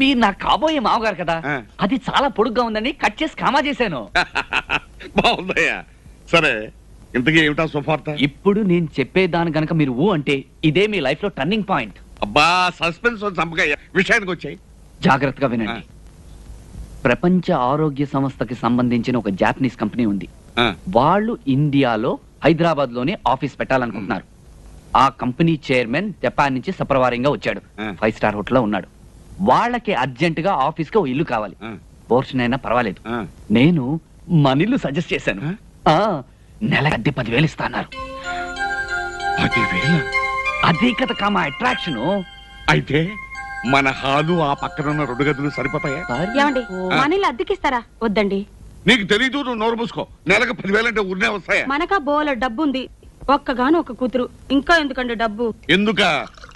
మీరు నా కాబోయే మామగారు కదా, అది చాలా పొడుగ్గా ఉందని కట్ చేసి కామా చేశాను. బాగుందయ్యా. సరే, ఇంతకీ ఏమిటా శుభవార్త? ఇప్పుడు నేను చెప్పేదాని గనక మీరు ఊ అంటే ఇదే మీ లైఫ్ లో టర్నింగ్ పాయింట్. అబ్బా, సస్పెన్స్ చంపకయ్యా, విషయానికి వచ్చాయి. జాగ్రత్తగా వినండి. ప్రపంచ ఆరోగ్య సంస్థకి సంబంధించిన ఒక జాపనీస్ కంపెనీ ఉంది. ఆ, వాళ్ళు ఇండియాలో హైదరాబాద్ లోనే ఆఫీస్ పెట్టాలనుకుంటున్నారు. ఆ కంపెనీ చైర్మన్ జపాన్ నుంచి సపరవారంగా వచ్చాడు. 5 స్టార్ హోటల్లో ఉన్నాడు. వాళ్ళకి అర్జెంట్ గా ఆఫీస్ కి ఓ ఇల్లు కావాలి. పోర్షన్ అయినా పర్వాలేదు. నేను మన ఇల్లు సజెస్ట్ చేశాను. నెల అద్దె 10,000 ఇస్తా అన్నారు. 10,000? అదే కదా కామా అట్రాక్షన్. అయితే మన హాలు ఆ పక్కన 2 గదులు సరిపోతాయా? ఏమండి మనీళ్ళు అద్దెకిస్తారా? వద్దండి. నీకు తెలీదు, నువ్వు నోరు మూసుకో. నెలకు 10,000 అంటే ఊరినే వస్తాయా? మనకా బోల డబ్బు ఉంది, ఒక్కగాను ఒక కూతురు, ఇంకా ఎందుకండి డబ్బు? ఎందుక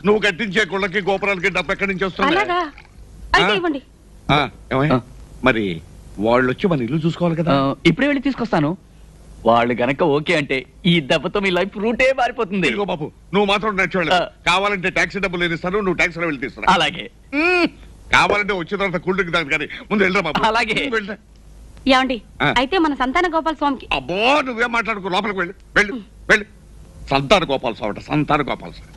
నువ్వు కట్టించే గుళ్ళకి గోపురాలకి డబ్బు ఎక్కడి నుంచి వస్తుంది? అలాగా అయితే ఇవ్వండి. మరి వాళ్ళు వచ్చి మన ఇల్లు చూసుకోవాలి కదా. ఇప్పుడే వెళ్ళి తీసుకొస్తాను. వాళ్ళు గనక ఓకే అంటే ఈ దెబ్బతో మీ లైఫ్ రూటే మారిపోతుంది. ఇదిగో బాబు, నువ్వు మాత్రం నచ్చేవాళ్ళు. కావాలంటే టాక్సీ డబ్బులు నేను ఇస్తాను, నువ్వు టాక్సీలో వెళ్ళి తీసుకురా. అలాగే. కావాలంటే వచ్చిన తర్వాత కూల్ డ్రింక్ తాగు కానీ ముందు వెళ్ళరా బాబు. అలాగే. వెళ్ళరా. ఏమండి అయితే మన సంతాన గోపాల స్వామికి. అబ్బో నువ్వేం మాట్లాడుకో, లోపలికి వెళ్ళు వెళ్ళు వెళ్ళు. సంతాన గోపాల స్వామి, సంతాన గోపాల స్వామి.